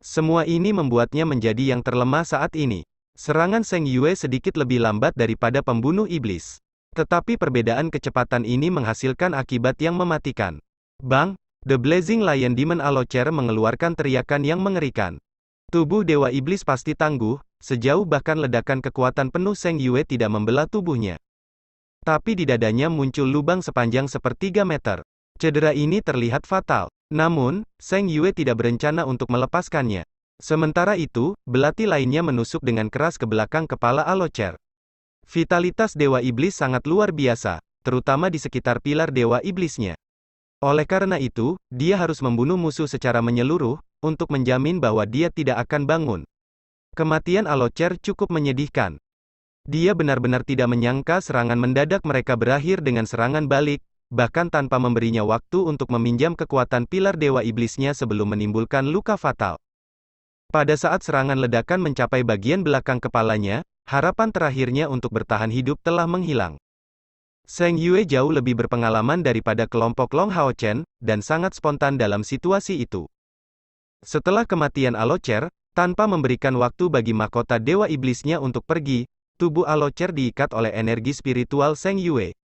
Semua ini membuatnya menjadi yang terlemah saat ini. Serangan Zheng Yue sedikit lebih lambat daripada pembunuh iblis. Tetapi perbedaan kecepatan ini menghasilkan akibat yang mematikan. Bang! The Blazing Lion Demon Alocer mengeluarkan teriakan yang mengerikan. Tubuh Dewa Iblis pasti tangguh, sejauh bahkan ledakan kekuatan penuh Zheng Yue tidak membelah tubuhnya. Tapi di dadanya muncul lubang sepanjang sepertiga meter. Cedera ini terlihat fatal. Namun, Zheng Yue tidak berencana untuk melepaskannya. Sementara itu, belati lainnya menusuk dengan keras ke belakang kepala Alocer. Vitalitas Dewa Iblis sangat luar biasa, terutama di sekitar pilar Dewa Iblisnya. Oleh karena itu, dia harus membunuh musuh secara menyeluruh, untuk menjamin bahwa dia tidak akan bangun. Kematian Alocer cukup menyedihkan. Dia benar-benar tidak menyangka serangan mendadak mereka berakhir dengan serangan balik, bahkan tanpa memberinya waktu untuk meminjam kekuatan pilar Dewa Iblisnya sebelum menimbulkan luka fatal. Pada saat serangan ledakan mencapai bagian belakang kepalanya, harapan terakhirnya untuk bertahan hidup telah menghilang. Zheng Yue jauh lebih berpengalaman daripada kelompok Long Hao Chen, dan sangat spontan dalam situasi itu. Setelah kematian Alocer, tanpa memberikan waktu bagi mahkota Dewa Iblisnya untuk pergi, tubuh Alocer diikat oleh energi spiritual Zheng Yue.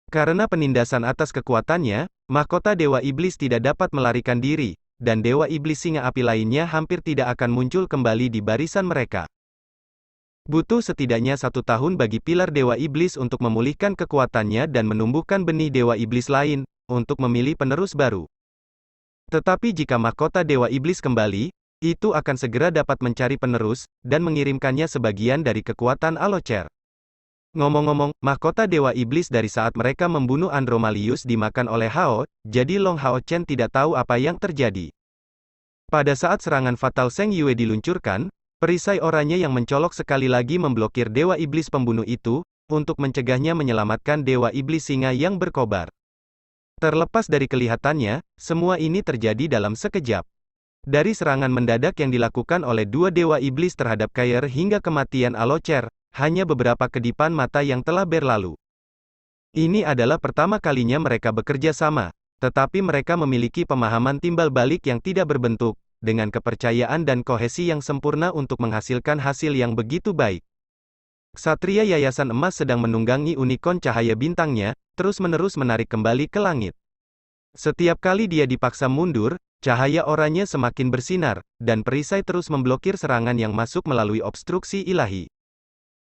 Karena penindasan atas kekuatannya, mahkota Dewa Iblis tidak dapat melarikan diri, dan Dewa Iblis Singa Api lainnya hampir tidak akan muncul kembali di barisan mereka. Butuh setidaknya 1 tahun bagi pilar Dewa Iblis untuk memulihkan kekuatannya dan menumbuhkan benih Dewa Iblis lain, untuk memilih penerus baru. Tetapi jika mahkota Dewa Iblis kembali, itu akan segera dapat mencari penerus, dan mengirimkannya sebagian dari kekuatan Alocer. Ngomong-ngomong, mahkota Dewa Iblis dari saat mereka membunuh Andromalius dimakan oleh Hao, jadi Long Hao Chen tidak tahu apa yang terjadi. Pada saat serangan fatal Zheng Yue diluncurkan, perisai oranye yang mencolok sekali lagi memblokir Dewa Iblis pembunuh itu, untuk mencegahnya menyelamatkan Dewa Iblis Singa yang berkobar. Terlepas dari kelihatannya, semua ini terjadi dalam sekejap. Dari serangan mendadak yang dilakukan oleh dua Dewa Iblis terhadap Kair hingga kematian Alocer, hanya beberapa kedipan mata yang telah berlalu. Ini adalah pertama kalinya mereka bekerja sama, tetapi mereka memiliki pemahaman timbal balik yang tidak berbentuk, dengan kepercayaan dan kohesi yang sempurna untuk menghasilkan hasil yang begitu baik. Ksatria Yayasan Emas sedang menunggangi unikorn cahaya bintangnya, terus-menerus menarik kembali ke langit. Setiap kali dia dipaksa mundur, cahaya oranye semakin bersinar, dan perisai terus memblokir serangan yang masuk melalui obstruksi ilahi.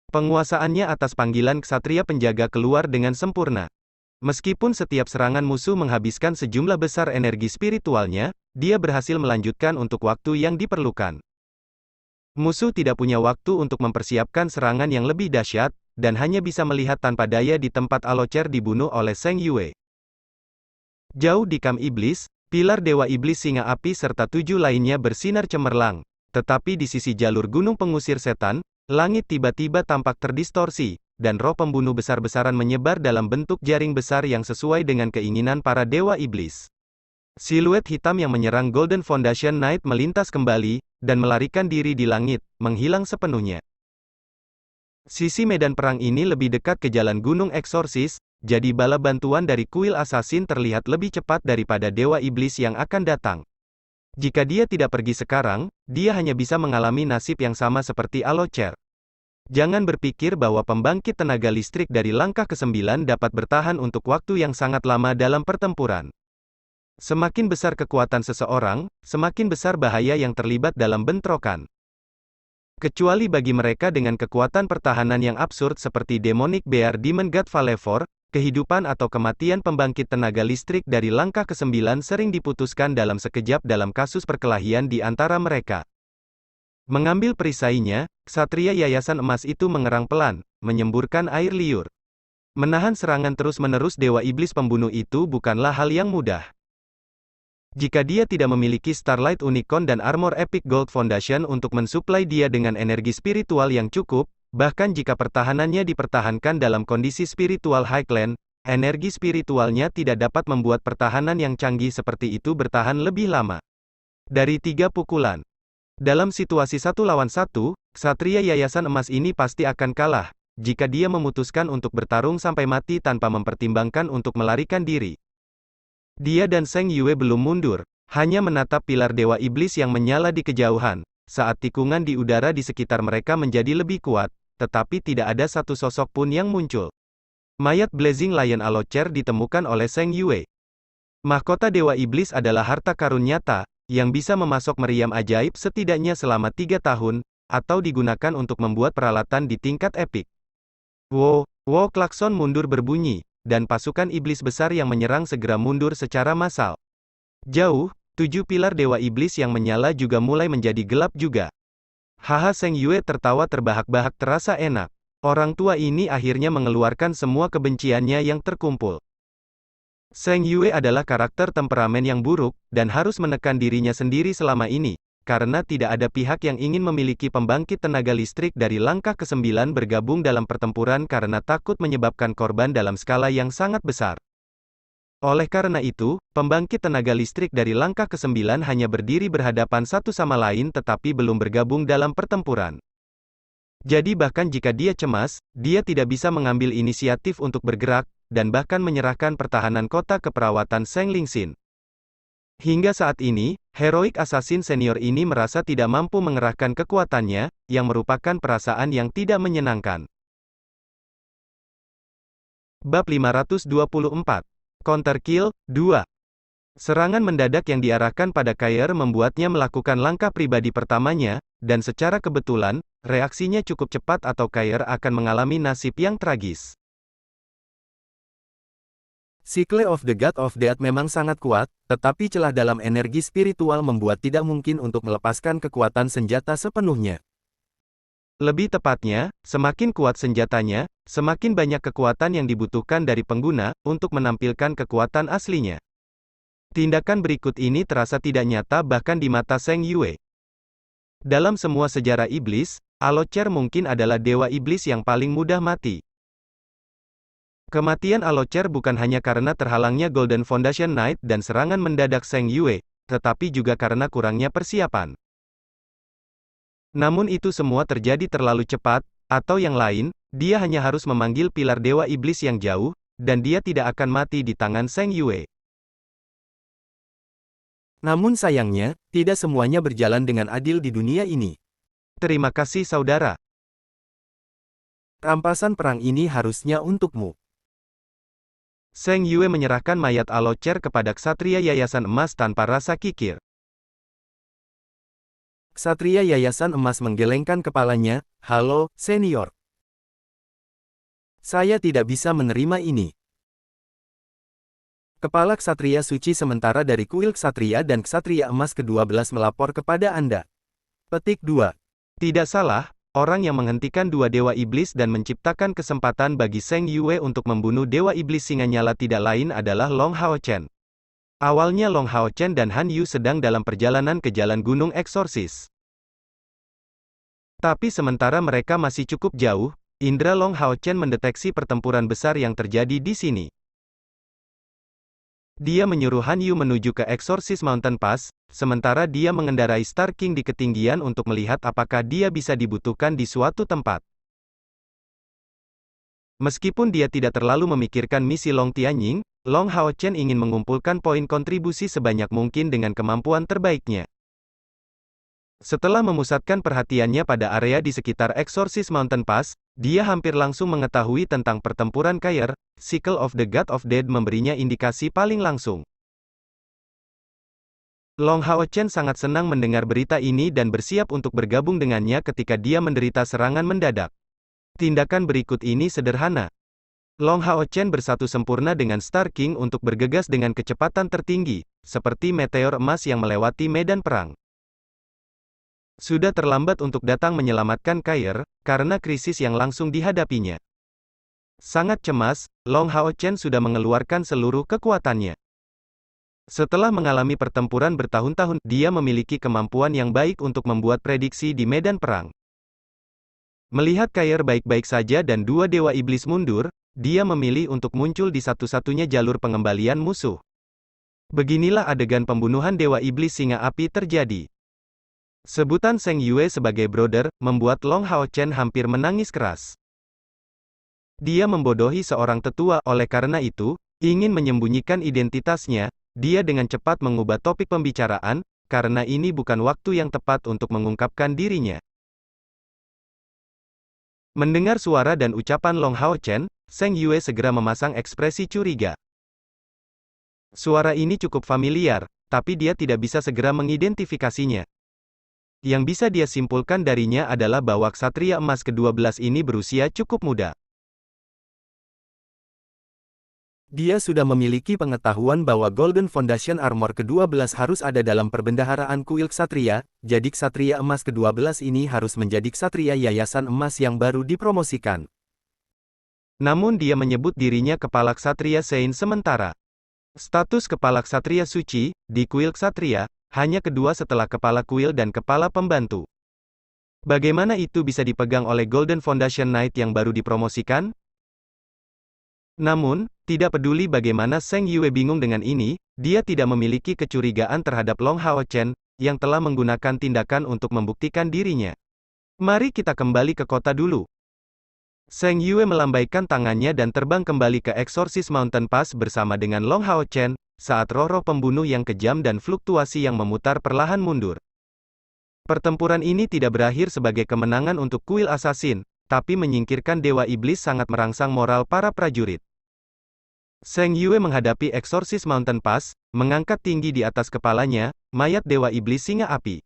Penguasaannya atas panggilan Ksatria Penjaga keluar dengan sempurna. Meskipun setiap serangan musuh menghabiskan sejumlah besar energi spiritualnya, dia berhasil melanjutkan untuk waktu yang diperlukan. Musuh tidak punya waktu untuk mempersiapkan serangan yang lebih dahsyat, dan hanya bisa melihat tanpa daya di tempat Alocer dibunuh oleh Zheng Yue. Jauh di Kam Iblis, pilar Dewa Iblis Singa Api serta 7 lainnya bersinar cemerlang, tetapi di sisi jalur gunung pengusir setan, langit tiba-tiba tampak terdistorsi, dan roh pembunuh besar-besaran menyebar dalam bentuk jaring besar yang sesuai dengan keinginan para Dewa Iblis. Siluet hitam yang menyerang Golden Foundation Knight melintas kembali, dan melarikan diri di langit, menghilang sepenuhnya. Sisi medan perang ini lebih dekat ke jalan Gunung Eksorsis, jadi bala bantuan dari kuil Assassin terlihat lebih cepat daripada Dewa Iblis yang akan datang. Jika dia tidak pergi sekarang, dia hanya bisa mengalami nasib yang sama seperti Alocer. Jangan berpikir bahwa pembangkit tenaga listrik dari langkah ke-9 dapat bertahan untuk waktu yang sangat lama dalam pertempuran. Semakin besar kekuatan seseorang, semakin besar bahaya yang terlibat dalam bentrokan. Kecuali bagi mereka dengan kekuatan pertahanan yang absurd seperti Demonic Bear Demon God Valevor, kehidupan atau kematian pembangkit tenaga listrik dari langkah ke-9 sering diputuskan dalam sekejap dalam kasus perkelahian di antara mereka. Mengambil perisainya, Ksatria Yayasan Emas itu mengerang pelan, menyemburkan air liur. Menahan serangan terus-menerus Dewa Iblis pembunuh itu bukanlah hal yang mudah. Jika dia tidak memiliki Starlight Unicorn dan Armor Epic Gold Foundation untuk mensuplai dia dengan energi spiritual yang cukup, bahkan jika pertahanannya dipertahankan dalam kondisi spiritual Highland, energi spiritualnya tidak dapat membuat pertahanan yang canggih seperti itu bertahan lebih lama. Dari 3 pukulan. Dalam situasi 1 lawan 1, Ksatria Yayasan Emas ini pasti akan kalah, jika dia memutuskan untuk bertarung sampai mati tanpa mempertimbangkan untuk melarikan diri. Dia dan Zheng Yue belum mundur, hanya menatap pilar Dewa Iblis yang menyala di kejauhan, saat tikungan di udara di sekitar mereka menjadi lebih kuat, tetapi tidak ada satu sosok pun yang muncul. Mayat Blazing Lion Alocer ditemukan oleh Zheng Yue. Mahkota Dewa Iblis adalah harta karun nyata, yang bisa memasok meriam ajaib setidaknya selama 3 tahun, atau digunakan untuk membuat peralatan di tingkat epik. Wow, klakson mundur berbunyi, dan pasukan iblis besar yang menyerang segera mundur secara massal. Jauh, 7 pilar Dewa Iblis yang menyala juga mulai menjadi gelap juga. Haha, Zheng Yue tertawa terbahak-bahak terasa enak. Orang tua ini akhirnya mengeluarkan semua kebenciannya yang terkumpul. Zheng Yue adalah karakter temperamen yang buruk, dan harus menekan dirinya sendiri selama ini, karena tidak ada pihak yang ingin memiliki pembangkit tenaga listrik dari langkah ke-9 bergabung dalam pertempuran karena takut menyebabkan korban dalam skala yang sangat besar. Oleh karena itu, pembangkit tenaga listrik dari langkah ke-9 hanya berdiri berhadapan satu sama lain tetapi belum bergabung dalam pertempuran. Jadi bahkan jika dia cemas, dia tidak bisa mengambil inisiatif untuk bergerak, dan bahkan menyerahkan pertahanan kota ke perawatan Zheng Lingxin. Hingga saat ini, Heroic Assassin senior ini merasa tidak mampu mengerahkan kekuatannya, yang merupakan perasaan yang tidak menyenangkan. Bab 524. Counter Kill, 2. Serangan mendadak yang diarahkan pada Kair membuatnya melakukan langkah pribadi pertamanya, dan secara kebetulan, reaksinya cukup cepat atau Kair akan mengalami nasib yang tragis. Cycle of the God of Death memang sangat kuat, tetapi celah dalam energi spiritual membuat tidak mungkin untuk melepaskan kekuatan senjata sepenuhnya. Lebih tepatnya, semakin kuat senjatanya, semakin banyak kekuatan yang dibutuhkan dari pengguna, untuk menampilkan kekuatan aslinya. Tindakan berikut ini terasa tidak nyata bahkan di mata Zheng Yue. Dalam semua sejarah iblis, Alocer mungkin adalah dewa iblis yang paling mudah mati. Kematian Alocer bukan hanya karena terhalangnya Golden Foundation Knight dan serangan mendadak Zheng Yue, tetapi juga karena kurangnya persiapan. Namun itu semua terjadi terlalu cepat, atau yang lain, dia hanya harus memanggil pilar Dewa Iblis yang jauh, dan dia tidak akan mati di tangan Zheng Yue. Namun sayangnya, tidak semuanya berjalan dengan adil di dunia ini. Terima kasih saudara. Rampasan perang ini harusnya untukmu. Zheng Yue menyerahkan mayat Alocer kepada Ksatria Yayasan Emas tanpa rasa kikir. Ksatria Yayasan Emas menggelengkan kepalanya, "Halo, senior. Saya tidak bisa menerima ini." Kepala Ksatria Suci sementara dari kuil Ksatria dan Ksatria Emas ke-12 melapor kepada Anda. Petik 2. Tidak salah, orang yang menghentikan dua dewa iblis dan menciptakan kesempatan bagi Zheng Yue untuk membunuh dewa iblis singa nyala tidak lain adalah Long Haochen. Awalnya Long Haochen dan Han Yu sedang dalam perjalanan ke Jalan Gunung Eksorsis. Tapi sementara mereka masih cukup jauh, indera Long Haochen mendeteksi pertempuran besar yang terjadi di sini. Dia menyuruh Han Yu menuju ke Exorcist Mountain Pass, sementara dia mengendarai Star King di ketinggian untuk melihat apakah dia bisa dibutuhkan di suatu tempat. Meskipun dia tidak terlalu memikirkan misi Long Tianying, Long Haochen ingin mengumpulkan poin kontribusi sebanyak mungkin dengan kemampuan terbaiknya. Setelah memusatkan perhatiannya pada area di sekitar Exorcist Mountain Pass, dia hampir langsung mengetahui tentang pertempuran Kair. Cycle of the God of Death memberinya indikasi paling langsung. Long Haochen sangat senang mendengar berita ini dan bersiap untuk bergabung dengannya ketika dia menderita serangan mendadak. Tindakan berikut ini sederhana. Long Haochen bersatu sempurna dengan Star King untuk bergegas dengan kecepatan tertinggi, seperti meteor emas yang melewati medan perang. Sudah terlambat untuk datang menyelamatkan Kair, karena krisis yang langsung dihadapinya. Sangat cemas, Long Haochen sudah mengeluarkan seluruh kekuatannya. Setelah mengalami pertempuran bertahun-tahun, dia memiliki kemampuan yang baik untuk membuat prediksi di medan perang. Melihat Kair baik-baik saja dan dua dewa iblis mundur, dia memilih untuk muncul di satu-satunya jalur pengembalian musuh. Beginilah adegan pembunuhan dewa iblis singa api terjadi. Sebutan Zheng Yue sebagai brother, membuat Long Hao Chen hampir menangis keras. Dia membodohi seorang tetua, oleh karena itu, ingin menyembunyikan identitasnya, dia dengan cepat mengubah topik pembicaraan, karena ini bukan waktu yang tepat untuk mengungkapkan dirinya. Mendengar suara dan ucapan Long Hao Chen, Zheng Yue segera memasang ekspresi curiga. Suara ini cukup familiar, tapi dia tidak bisa segera mengidentifikasinya. Yang bisa dia simpulkan darinya adalah bahwa ksatria emas ke-12 ini berusia cukup muda. Dia sudah memiliki pengetahuan bahwa Golden Foundation Armor ke-12 harus ada dalam perbendaharaan kuil ksatria, jadi ksatria emas ke-12 ini harus menjadi ksatria yayasan emas yang baru dipromosikan. Namun dia menyebut dirinya kepala ksatria Sein sementara. Status kepala ksatria suci, di kuil ksatria, hanya kedua setelah kepala kuil dan kepala pembantu. Bagaimana itu bisa dipegang oleh Golden Foundation Knight yang baru dipromosikan? Namun, tidak peduli bagaimana Zheng Yue bingung dengan ini, dia tidak memiliki kecurigaan terhadap Long Hao Chen, yang telah menggunakan tindakan untuk membuktikan dirinya. Mari kita kembali ke kota dulu. Zheng Yue melambaikan tangannya dan terbang kembali ke Exorcist Mountain Pass bersama dengan Long Hao Chen, saat roh-roh pembunuh yang kejam dan fluktuasi yang memutar perlahan mundur. Pertempuran ini tidak berakhir sebagai kemenangan untuk kuil assassin, tapi menyingkirkan dewa iblis sangat merangsang moral para prajurit. Zheng Yue menghadapi Exorcist Mountain Pass, mengangkat tinggi di atas kepalanya, mayat dewa iblis singa api.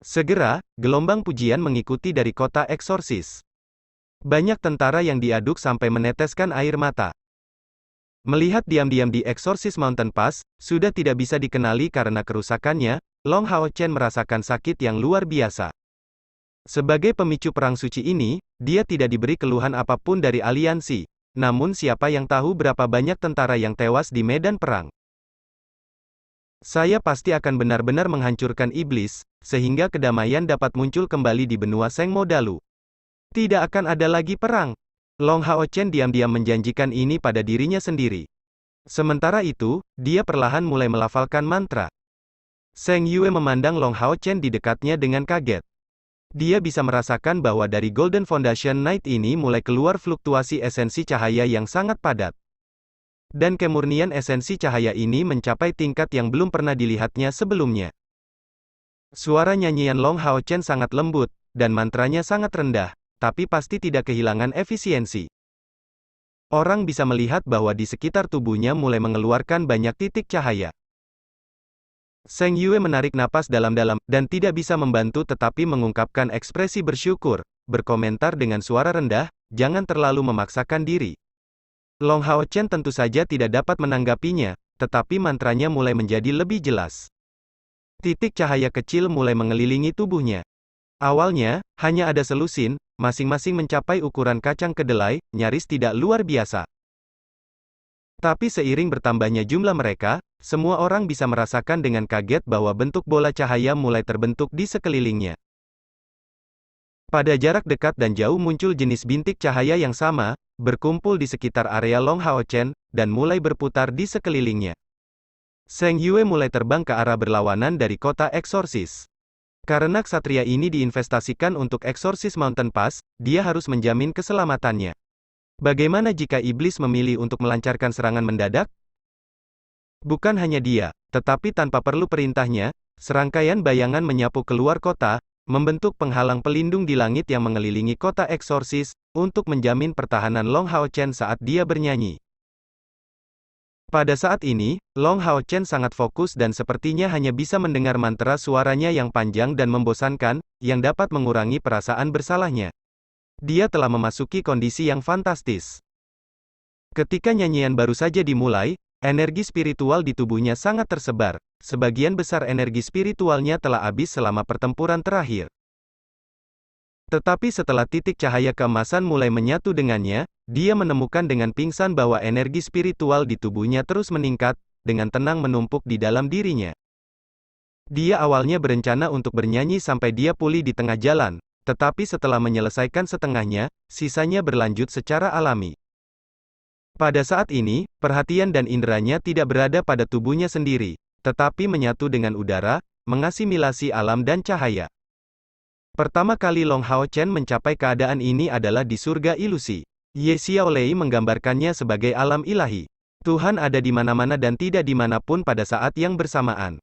Segera, gelombang pujian mengikuti dari kota Exorcist. Banyak tentara yang diaduk sampai meneteskan air mata. Melihat diam-diam di Exorcist Mountain Pass, sudah tidak bisa dikenali karena kerusakannya, Long Hao Chen merasakan sakit yang luar biasa. Sebagai pemicu perang suci ini, dia tidak diberi keluhan apapun dari aliansi. Namun siapa yang tahu berapa banyak tentara yang tewas di medan perang? Saya pasti akan benar-benar menghancurkan iblis, sehingga kedamaian dapat muncul kembali di benua Zheng Mo Dalu. Tidak akan ada lagi perang. Long Hao Chen diam-diam menjanjikan ini pada dirinya sendiri. Sementara itu, dia perlahan mulai melafalkan mantra. Zheng Yue memandang Long Hao Chen di dekatnya dengan kaget. Dia bisa merasakan bahwa dari Golden Foundation Knight ini mulai keluar fluktuasi esensi cahaya yang sangat padat. Dan kemurnian esensi cahaya ini mencapai tingkat yang belum pernah dilihatnya sebelumnya. Suara nyanyian Long Hao Chen sangat lembut, dan mantranya sangat rendah, tapi pasti tidak kehilangan efisiensi. Orang bisa melihat bahwa di sekitar tubuhnya mulai mengeluarkan banyak titik cahaya. Zheng Yue menarik napas dalam-dalam, dan tidak bisa membantu tetapi mengungkapkan ekspresi bersyukur, berkomentar dengan suara rendah, jangan terlalu memaksakan diri. Long Hao Chen tentu saja tidak dapat menanggapinya, tetapi mantranya mulai menjadi lebih jelas. Titik cahaya kecil mulai mengelilingi tubuhnya. Awalnya, hanya ada selusin, masing-masing mencapai ukuran kacang kedelai, nyaris tidak luar biasa. Tapi seiring bertambahnya jumlah mereka, semua orang bisa merasakan dengan kaget bahwa bentuk bola cahaya mulai terbentuk di sekelilingnya. Pada jarak dekat dan jauh muncul jenis bintik cahaya yang sama, berkumpul di sekitar area Long Hao Chen, dan mulai berputar di sekelilingnya. Zheng Yue mulai terbang ke arah berlawanan dari kota Exorcist. Karena ksatria ini diinvestasikan untuk Exorcist Mountain Pass, dia harus menjamin keselamatannya. Bagaimana jika iblis memilih untuk melancarkan serangan mendadak? Bukan hanya dia, tetapi tanpa perlu perintahnya, serangkaian bayangan menyapu keluar kota, membentuk penghalang pelindung di langit yang mengelilingi kota Exorcist, untuk menjamin pertahanan Long Hao Chen saat dia bernyanyi. Pada saat ini, Long Hao Chen sangat fokus dan sepertinya hanya bisa mendengar mantra suaranya yang panjang dan membosankan, yang dapat mengurangi perasaan bersalahnya. Dia telah memasuki kondisi yang fantastis. Ketika nyanyian baru saja dimulai, energi spiritual di tubuhnya sangat tersebar. Sebagian besar energi spiritualnya telah habis selama pertempuran terakhir. Tetapi setelah titik cahaya keemasan mulai menyatu dengannya, dia menemukan dengan pingsan bahwa energi spiritual di tubuhnya terus meningkat, dengan tenang menumpuk di dalam dirinya. Dia awalnya berencana untuk bernyanyi sampai dia pulih di tengah jalan, tetapi setelah menyelesaikan setengahnya, sisanya berlanjut secara alami. Pada saat ini, perhatian dan inderanya tidak berada pada tubuhnya sendiri, tetapi menyatu dengan udara, mengasimilasi alam dan cahaya. Pertama kali Long Hao Chen mencapai keadaan ini adalah di surga ilusi. Ye Xiaolei menggambarkannya sebagai alam ilahi. Tuhan ada di mana-mana dan tidak dimanapun pada saat yang bersamaan.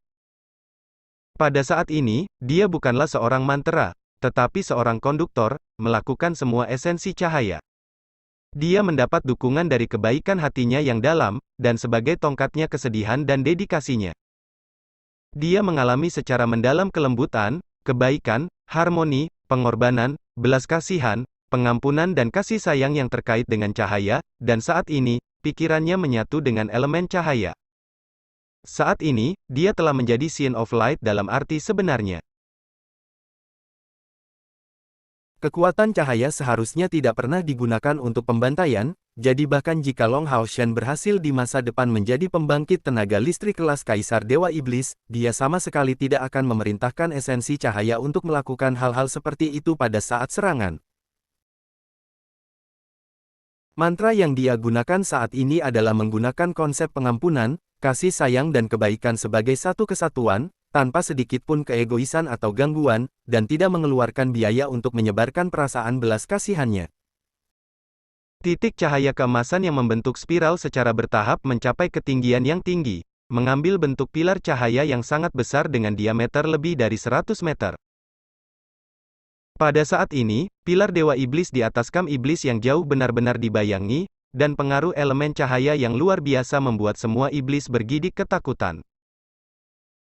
Pada saat ini, dia bukanlah seorang mantera, tetapi seorang konduktor, melakukan semua esensi cahaya. Dia mendapat dukungan dari kebaikan hatinya yang dalam, dan sebagai tongkatnya kesedihan dan dedikasinya. Dia mengalami secara mendalam kelembutan, kebaikan, harmoni, pengorbanan, belas kasihan, pengampunan dan kasih sayang yang terkait dengan cahaya, dan saat ini, pikirannya menyatu dengan elemen cahaya. Saat ini, dia telah menjadi Scene of Light dalam arti sebenarnya. Kekuatan cahaya seharusnya tidak pernah digunakan untuk pembantaian, jadi bahkan jika Long Hao Shen berhasil di masa depan menjadi pembangkit tenaga listrik kelas Kaisar Dewa Iblis, dia sama sekali tidak akan memerintahkan esensi cahaya untuk melakukan hal-hal seperti itu pada saat serangan. Mantra yang dia gunakan saat ini adalah menggunakan konsep pengampunan, kasih sayang dan kebaikan sebagai satu kesatuan, tanpa sedikit pun keegoisan atau gangguan, dan tidak mengeluarkan biaya untuk menyebarkan perasaan belas kasihannya. Titik cahaya keemasan yang membentuk spiral secara bertahap mencapai ketinggian yang tinggi, mengambil bentuk pilar cahaya yang sangat besar dengan diameter lebih dari 100 meter. Pada saat ini, pilar Dewa Iblis di atas kam iblis yang jauh benar-benar dibayangi, dan pengaruh elemen cahaya yang luar biasa membuat semua iblis bergidik ketakutan.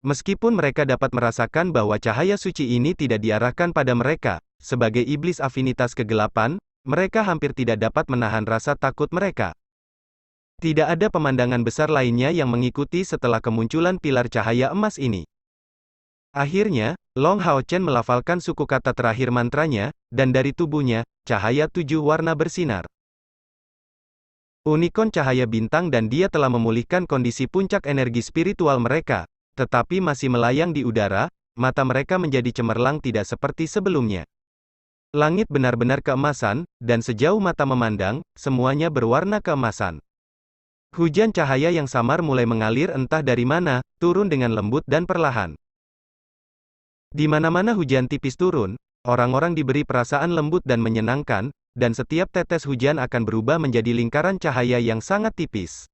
Meskipun mereka dapat merasakan bahwa cahaya suci ini tidak diarahkan pada mereka, sebagai iblis afinitas kegelapan, mereka hampir tidak dapat menahan rasa takut mereka. Tidak ada pemandangan besar lainnya yang mengikuti setelah kemunculan pilar cahaya emas ini. Akhirnya, Long Hao Chen melafalkan suku kata terakhir mantranya, dan dari tubuhnya, cahaya 7 warna bersinar. Unikorn cahaya bintang dan dia telah memulihkan kondisi puncak energi spiritual mereka, tetapi masih melayang di udara, mata mereka menjadi cemerlang tidak seperti sebelumnya. Langit benar-benar keemasan, dan sejauh mata memandang, semuanya berwarna keemasan. Hujan cahaya yang samar mulai mengalir entah dari mana, turun dengan lembut dan perlahan. Di mana-mana hujan tipis turun, orang-orang diberi perasaan lembut dan menyenangkan, dan setiap tetes hujan akan berubah menjadi lingkaran cahaya yang sangat tipis.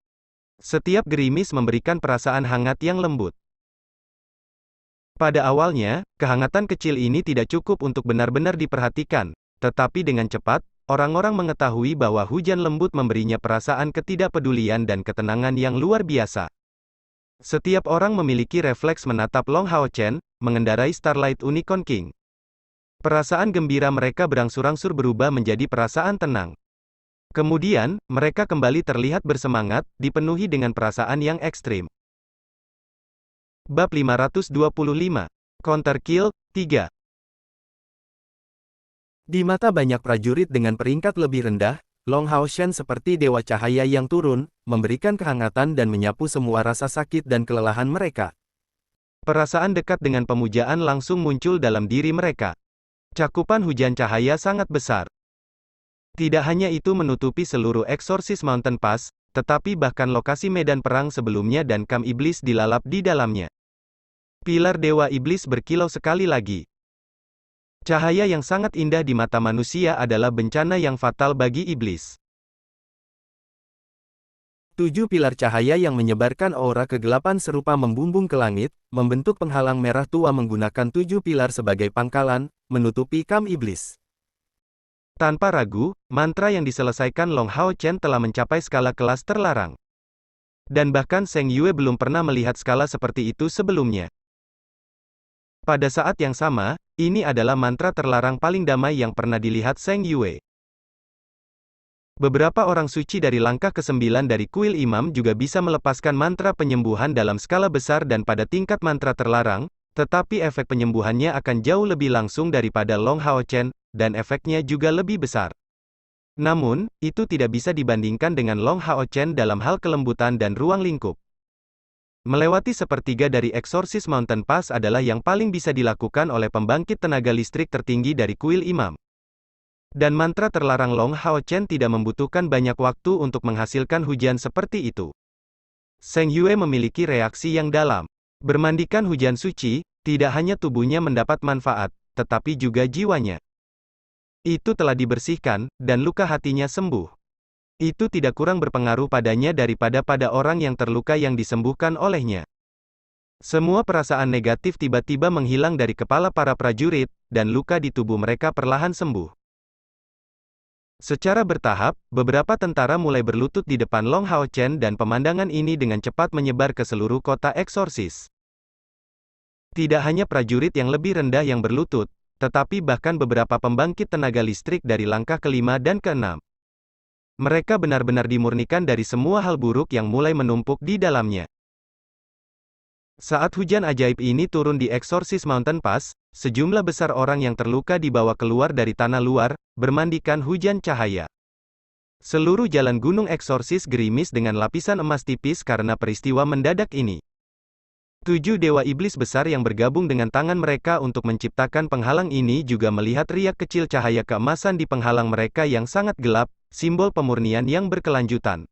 Setiap gerimis memberikan perasaan hangat yang lembut. Pada awalnya, kehangatan kecil ini tidak cukup untuk benar-benar diperhatikan, tetapi dengan cepat, orang-orang mengetahui bahwa hujan lembut memberinya perasaan ketidakpedulian dan ketenangan yang luar biasa. Setiap orang memiliki refleks menatap Long Hao Chen, mengendarai Starlight Unicorn King. Perasaan gembira mereka berangsur-angsur berubah menjadi perasaan tenang. Kemudian, mereka kembali terlihat bersemangat, dipenuhi dengan perasaan yang ekstrim. Bab 525. Counter Kill, 3. Di mata banyak prajurit dengan peringkat lebih rendah, Long Hao Shen seperti dewa cahaya yang turun, memberikan kehangatan dan menyapu semua rasa sakit dan kelelahan mereka. Perasaan dekat dengan pemujaan langsung muncul dalam diri mereka. Cakupan hujan cahaya sangat besar. Tidak hanya itu menutupi seluruh Exorcist Mountain Pass, tetapi bahkan lokasi medan perang sebelumnya dan kam iblis dilalap di dalamnya. Pilar Dewa Iblis berkilau sekali lagi. Cahaya yang sangat indah di mata manusia adalah bencana yang fatal bagi iblis. 7 pilar cahaya yang menyebarkan aura kegelapan serupa membumbung ke langit, membentuk penghalang merah tua menggunakan 7 pilar sebagai pangkalan, menutupi kam iblis. Tanpa ragu, mantra yang diselesaikan Long Hao Chen telah mencapai skala kelas terlarang. Dan bahkan Zheng Yue belum pernah melihat skala seperti itu sebelumnya. Pada saat yang sama, ini adalah mantra terlarang paling damai yang pernah dilihat Zheng Yue. Beberapa orang suci dari langkah ke-9 dari kuil imam juga bisa melepaskan mantra penyembuhan dalam skala besar dan pada tingkat mantra terlarang, tetapi efek penyembuhannya akan jauh lebih langsung daripada Long Hao Chen, dan efeknya juga lebih besar. Namun, itu tidak bisa dibandingkan dengan Long Hao Chen dalam hal kelembutan dan ruang lingkup. Melewati sepertiga dari Exorcist Mountain Pass adalah yang paling bisa dilakukan oleh pembangkit tenaga listrik tertinggi dari kuil imam. Dan mantra terlarang Long Hao Chen tidak membutuhkan banyak waktu untuk menghasilkan hujan seperti itu. Zheng Yue memiliki reaksi yang dalam. Bermandikan hujan suci, tidak hanya tubuhnya mendapat manfaat, tetapi juga jiwanya. Itu telah dibersihkan, dan luka hatinya sembuh. Itu tidak kurang berpengaruh padanya daripada pada orang yang terluka yang disembuhkan olehnya. Semua perasaan negatif tiba-tiba menghilang dari kepala para prajurit, dan luka di tubuh mereka perlahan sembuh. Secara bertahap, beberapa tentara mulai berlutut di depan Long Hao Chen dan pemandangan ini dengan cepat menyebar ke seluruh kota Exorcist. Tidak hanya prajurit yang lebih rendah yang berlutut, tetapi bahkan beberapa pembangkit tenaga listrik dari langkah kelima dan keenam. Mereka benar-benar dimurnikan dari semua hal buruk yang mulai menumpuk di dalamnya. Saat hujan ajaib ini turun di Exorcist Mountain Pass, sejumlah besar orang yang terluka dibawa keluar dari tanah luar, bermandikan hujan cahaya. Seluruh jalan gunung Exorcist gerimis dengan lapisan emas tipis karena peristiwa mendadak ini. 7 dewa iblis besar yang bergabung dengan tangan mereka untuk menciptakan penghalang ini juga melihat riak kecil cahaya keemasan di penghalang mereka yang sangat gelap, simbol pemurnian yang berkelanjutan.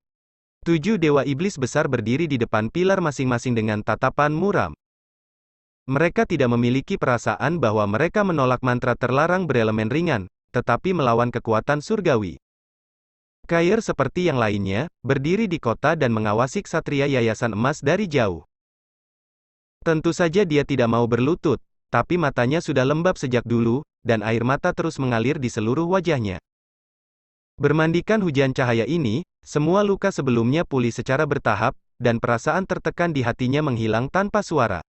7 dewa iblis besar berdiri di depan pilar masing-masing dengan tatapan muram. Mereka tidak memiliki perasaan bahwa mereka menolak mantra terlarang berelemen ringan, tetapi melawan kekuatan surgawi. Kair seperti yang lainnya, berdiri di kota dan mengawasi ksatria yayasan emas dari jauh. Tentu saja dia tidak mau berlutut, tapi matanya sudah lembab sejak dulu, dan air mata terus mengalir di seluruh wajahnya. Bermandikan hujan cahaya ini, semua luka sebelumnya pulih secara bertahap, dan perasaan tertekan di hatinya menghilang tanpa suara.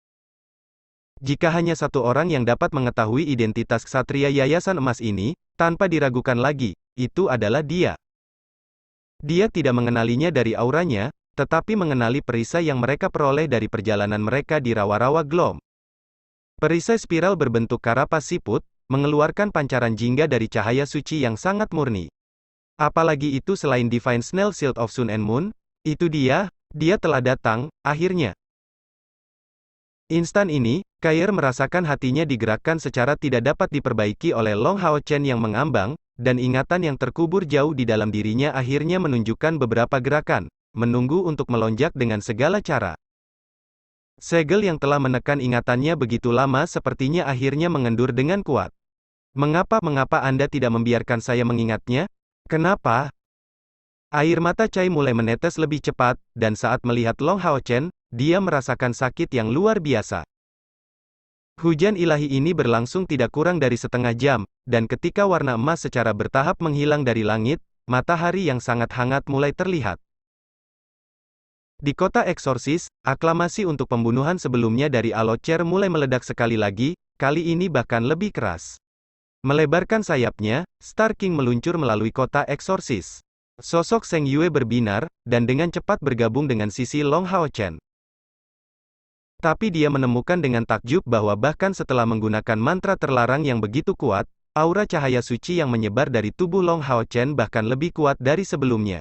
Jika hanya satu orang yang dapat mengetahui identitas ksatria yayasan emas ini, tanpa diragukan lagi, itu adalah dia. Dia tidak mengenalinya dari auranya, tetapi mengenali perisai yang mereka peroleh dari perjalanan mereka di rawa-rawa Glom. Perisai spiral berbentuk karapas siput, mengeluarkan pancaran jingga dari cahaya suci yang sangat murni. Apalagi itu selain Divine Snail Shield of Sun and Moon, itu dia telah datang, akhirnya. Instan ini, Kair merasakan hatinya digerakkan secara tidak dapat diperbaiki oleh Long Hao Chen yang mengambang, dan ingatan yang terkubur jauh di dalam dirinya akhirnya menunjukkan beberapa gerakan, menunggu untuk melonjak dengan segala cara. Segel yang telah menekan ingatannya begitu lama sepertinya akhirnya mengendur dengan kuat. Mengapa Anda tidak membiarkan saya mengingatnya? Kenapa? Air mata Chai mulai menetes lebih cepat, dan saat melihat Long Hao Chen, dia merasakan sakit yang luar biasa. Hujan ilahi ini berlangsung tidak kurang dari setengah jam, dan ketika warna emas secara bertahap menghilang dari langit, matahari yang sangat hangat mulai terlihat. Di kota Exorcist, aklamasi untuk pembunuhan sebelumnya dari Alocer mulai meledak sekali lagi, kali ini bahkan lebih keras. Melebarkan sayapnya, Star King meluncur melalui kota Exorcist. Sosok Zheng Yue berbinar, dan dengan cepat bergabung dengan sisi Long Hao Chen. Tapi dia menemukan dengan takjub bahwa bahkan setelah menggunakan mantra terlarang yang begitu kuat, aura cahaya suci yang menyebar dari tubuh Long Hao Chen bahkan lebih kuat dari sebelumnya.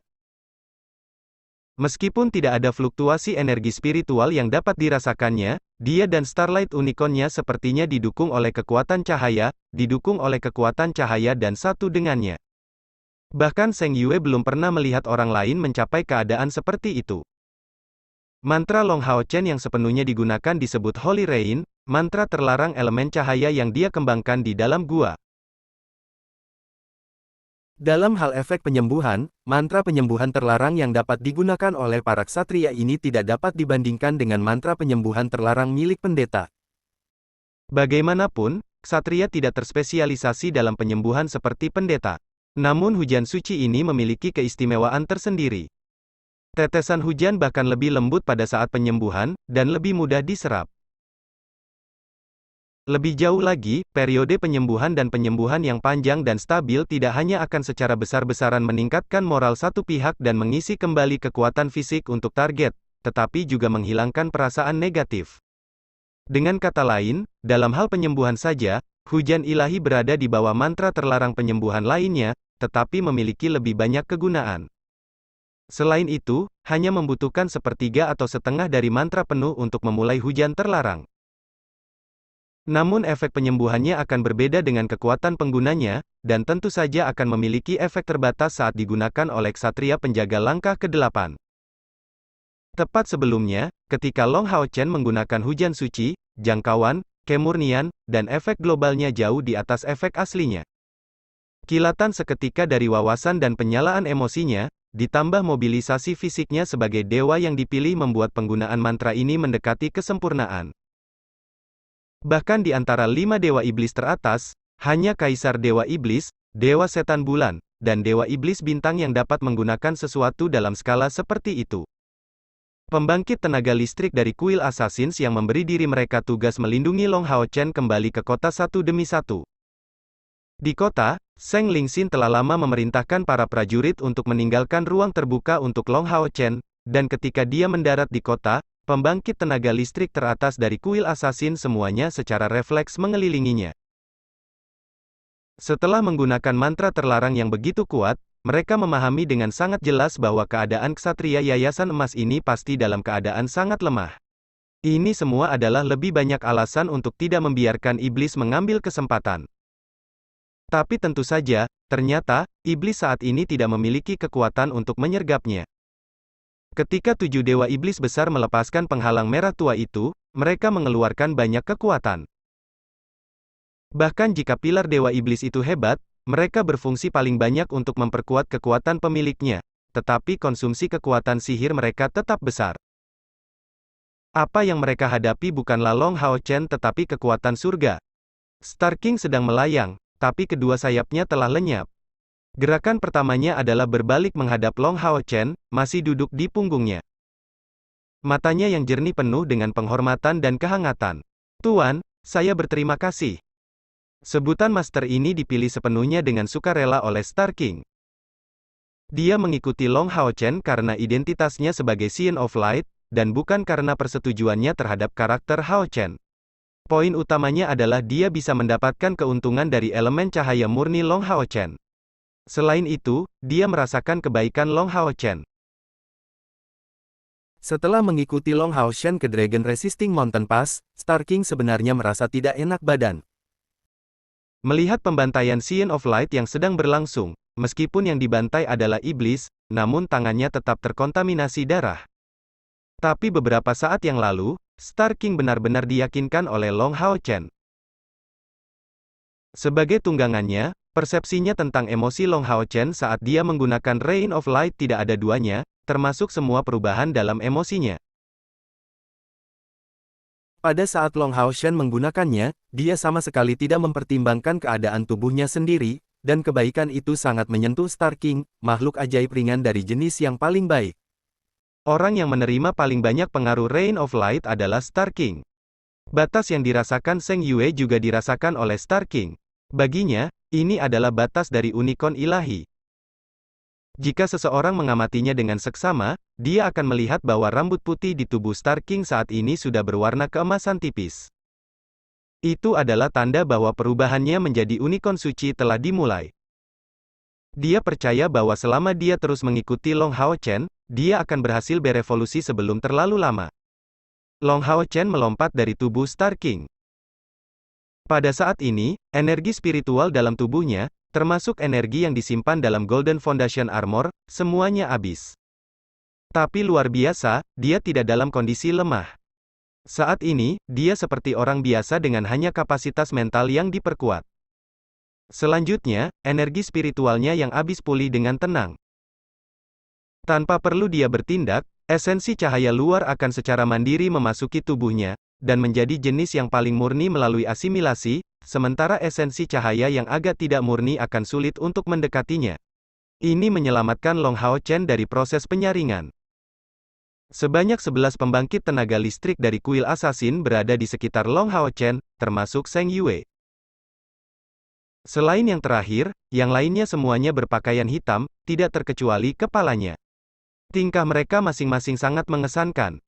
Meskipun tidak ada fluktuasi energi spiritual yang dapat dirasakannya, dia dan Starlight Unicorn-nya sepertinya didukung oleh kekuatan cahaya, dan satu dengannya. Bahkan Zheng Yue belum pernah melihat orang lain mencapai keadaan seperti itu. Mantra Long Hao Chen yang sepenuhnya digunakan disebut Holy Rain, mantra terlarang elemen cahaya yang dia kembangkan di dalam gua. Dalam hal efek penyembuhan, mantra penyembuhan terlarang yang dapat digunakan oleh para ksatria ini tidak dapat dibandingkan dengan mantra penyembuhan terlarang milik pendeta. Bagaimanapun, ksatria tidak terspesialisasi dalam penyembuhan seperti pendeta. Namun hujan suci ini memiliki keistimewaan tersendiri. Tetesan hujan bahkan lebih lembut pada saat penyembuhan, dan lebih mudah diserap. Lebih jauh lagi, periode penyembuhan dan penyembuhan yang panjang dan stabil tidak hanya akan secara besar-besaran meningkatkan moral satu pihak dan mengisi kembali kekuatan fisik untuk target, tetapi juga menghilangkan perasaan negatif. Dengan kata lain, dalam hal penyembuhan saja, hujan ilahi berada di bawah mantra terlarang penyembuhan lainnya, tetapi memiliki lebih banyak kegunaan. Selain itu, hanya membutuhkan sepertiga atau setengah dari mantra penuh untuk memulai hujan terlarang. Namun efek penyembuhannya akan berbeda dengan kekuatan penggunanya, dan tentu saja akan memiliki efek terbatas saat digunakan oleh ksatria penjaga langkah ke-8. Tepat sebelumnya, ketika Long Hao Chen menggunakan hujan suci, jangkauan, kemurnian, dan efek globalnya jauh di atas efek aslinya. Kilatan seketika dari wawasan dan penyalaan emosinya, ditambah mobilisasi fisiknya sebagai dewa yang dipilih membuat penggunaan mantra ini mendekati kesempurnaan. Bahkan di antara 5 dewa iblis teratas, hanya Kaisar Dewa Iblis, Dewa Setan Bulan, dan Dewa Iblis Bintang yang dapat menggunakan sesuatu dalam skala seperti itu. Pembangkit tenaga listrik dari kuil Assassins yang memberi diri mereka tugas melindungi Long Hao Chen kembali ke kota satu demi satu. Di kota, Seng Lingxin telah lama memerintahkan para prajurit untuk meninggalkan ruang terbuka untuk Long Hao Chen, dan ketika dia mendarat di kota, pembangkit tenaga listrik teratas dari kuil Assassin semuanya secara refleks mengelilinginya. Setelah menggunakan mantra terlarang yang begitu kuat, mereka memahami dengan sangat jelas bahwa keadaan ksatria Yayasan Emas ini pasti dalam keadaan sangat lemah. Ini semua adalah lebih banyak alasan untuk tidak membiarkan iblis mengambil kesempatan. Tapi tentu saja, ternyata, iblis saat ini tidak memiliki kekuatan untuk menyergapnya. Ketika 7 dewa iblis besar melepaskan penghalang merah tua itu, mereka mengeluarkan banyak kekuatan. Bahkan jika pilar dewa iblis itu hebat, mereka berfungsi paling banyak untuk memperkuat kekuatan pemiliknya, tetapi konsumsi kekuatan sihir mereka tetap besar. Apa yang mereka hadapi bukanlah Long Hao Chen tetapi kekuatan surga. Star King sedang melayang, tapi kedua sayapnya telah lenyap. Gerakan pertamanya adalah berbalik menghadap Long Hao Chen, masih duduk di punggungnya. Matanya yang jernih penuh dengan penghormatan dan kehangatan. "Tuan, saya berterima kasih." Sebutan master ini dipilih sepenuhnya dengan sukarela oleh Star King. Dia mengikuti Long Hao Chen karena identitasnya sebagai Scion of Light, dan bukan karena persetujuannya terhadap karakter Hao Chen. Poin utamanya adalah dia bisa mendapatkan keuntungan dari elemen cahaya murni Long Hao Chen. Selain itu, dia merasakan kebaikan Long Hao Chen. Setelah mengikuti Long Hao Chen ke Dragon Resisting Mountain Pass, Star King sebenarnya merasa tidak enak badan. Melihat pembantaian Scion of Light yang sedang berlangsung, meskipun yang dibantai adalah iblis, namun tangannya tetap terkontaminasi darah. Tapi beberapa saat yang lalu, Star King benar-benar diyakinkan oleh Long Hao Chen. Sebagai tunggangannya, persepsinya tentang emosi Long Hao Chen saat dia menggunakan Rain of Light tidak ada duanya, termasuk semua perubahan dalam emosinya. Pada saat Long Hao Chen menggunakannya, dia sama sekali tidak mempertimbangkan keadaan tubuhnya sendiri, dan kebaikan itu sangat menyentuh Star King, makhluk ajaib ringan dari jenis yang paling baik. Orang yang menerima paling banyak pengaruh Rain of Light adalah Star King. Batas yang dirasakan Seng Yue juga dirasakan oleh Star King. Baginya, ini adalah batas dari unicorn ilahi. Jika seseorang mengamatinya dengan seksama, dia akan melihat bahwa rambut putih di tubuh Star King saat ini sudah berwarna keemasan tipis. Itu adalah tanda bahwa perubahannya menjadi unicorn suci telah dimulai. Dia percaya bahwa selama dia terus mengikuti Long Hao Chen, dia akan berhasil berevolusi sebelum terlalu lama. Long Hao Chen melompat dari tubuh Star King. Pada saat ini, energi spiritual dalam tubuhnya, termasuk energi yang disimpan dalam Golden Foundation Armor, semuanya habis. Tapi luar biasa, dia tidak dalam kondisi lemah. Saat ini, dia seperti orang biasa dengan hanya kapasitas mental yang diperkuat. Selanjutnya, energi spiritualnya yang habis pulih dengan tenang. Tanpa perlu dia bertindak, esensi cahaya luar akan secara mandiri memasuki tubuhnya, dan menjadi jenis yang paling murni melalui asimilasi, sementara esensi cahaya yang agak tidak murni akan sulit untuk mendekatinya. Ini menyelamatkan Long Hao Chen dari proses penyaringan. Sebanyak 11 pembangkit tenaga listrik dari kuil Assassin berada di sekitar Long Hao Chen, termasuk Seng Yue. Selain yang terakhir, yang lainnya semuanya berpakaian hitam, tidak terkecuali kepalanya. Tingkah mereka masing-masing sangat mengesankan.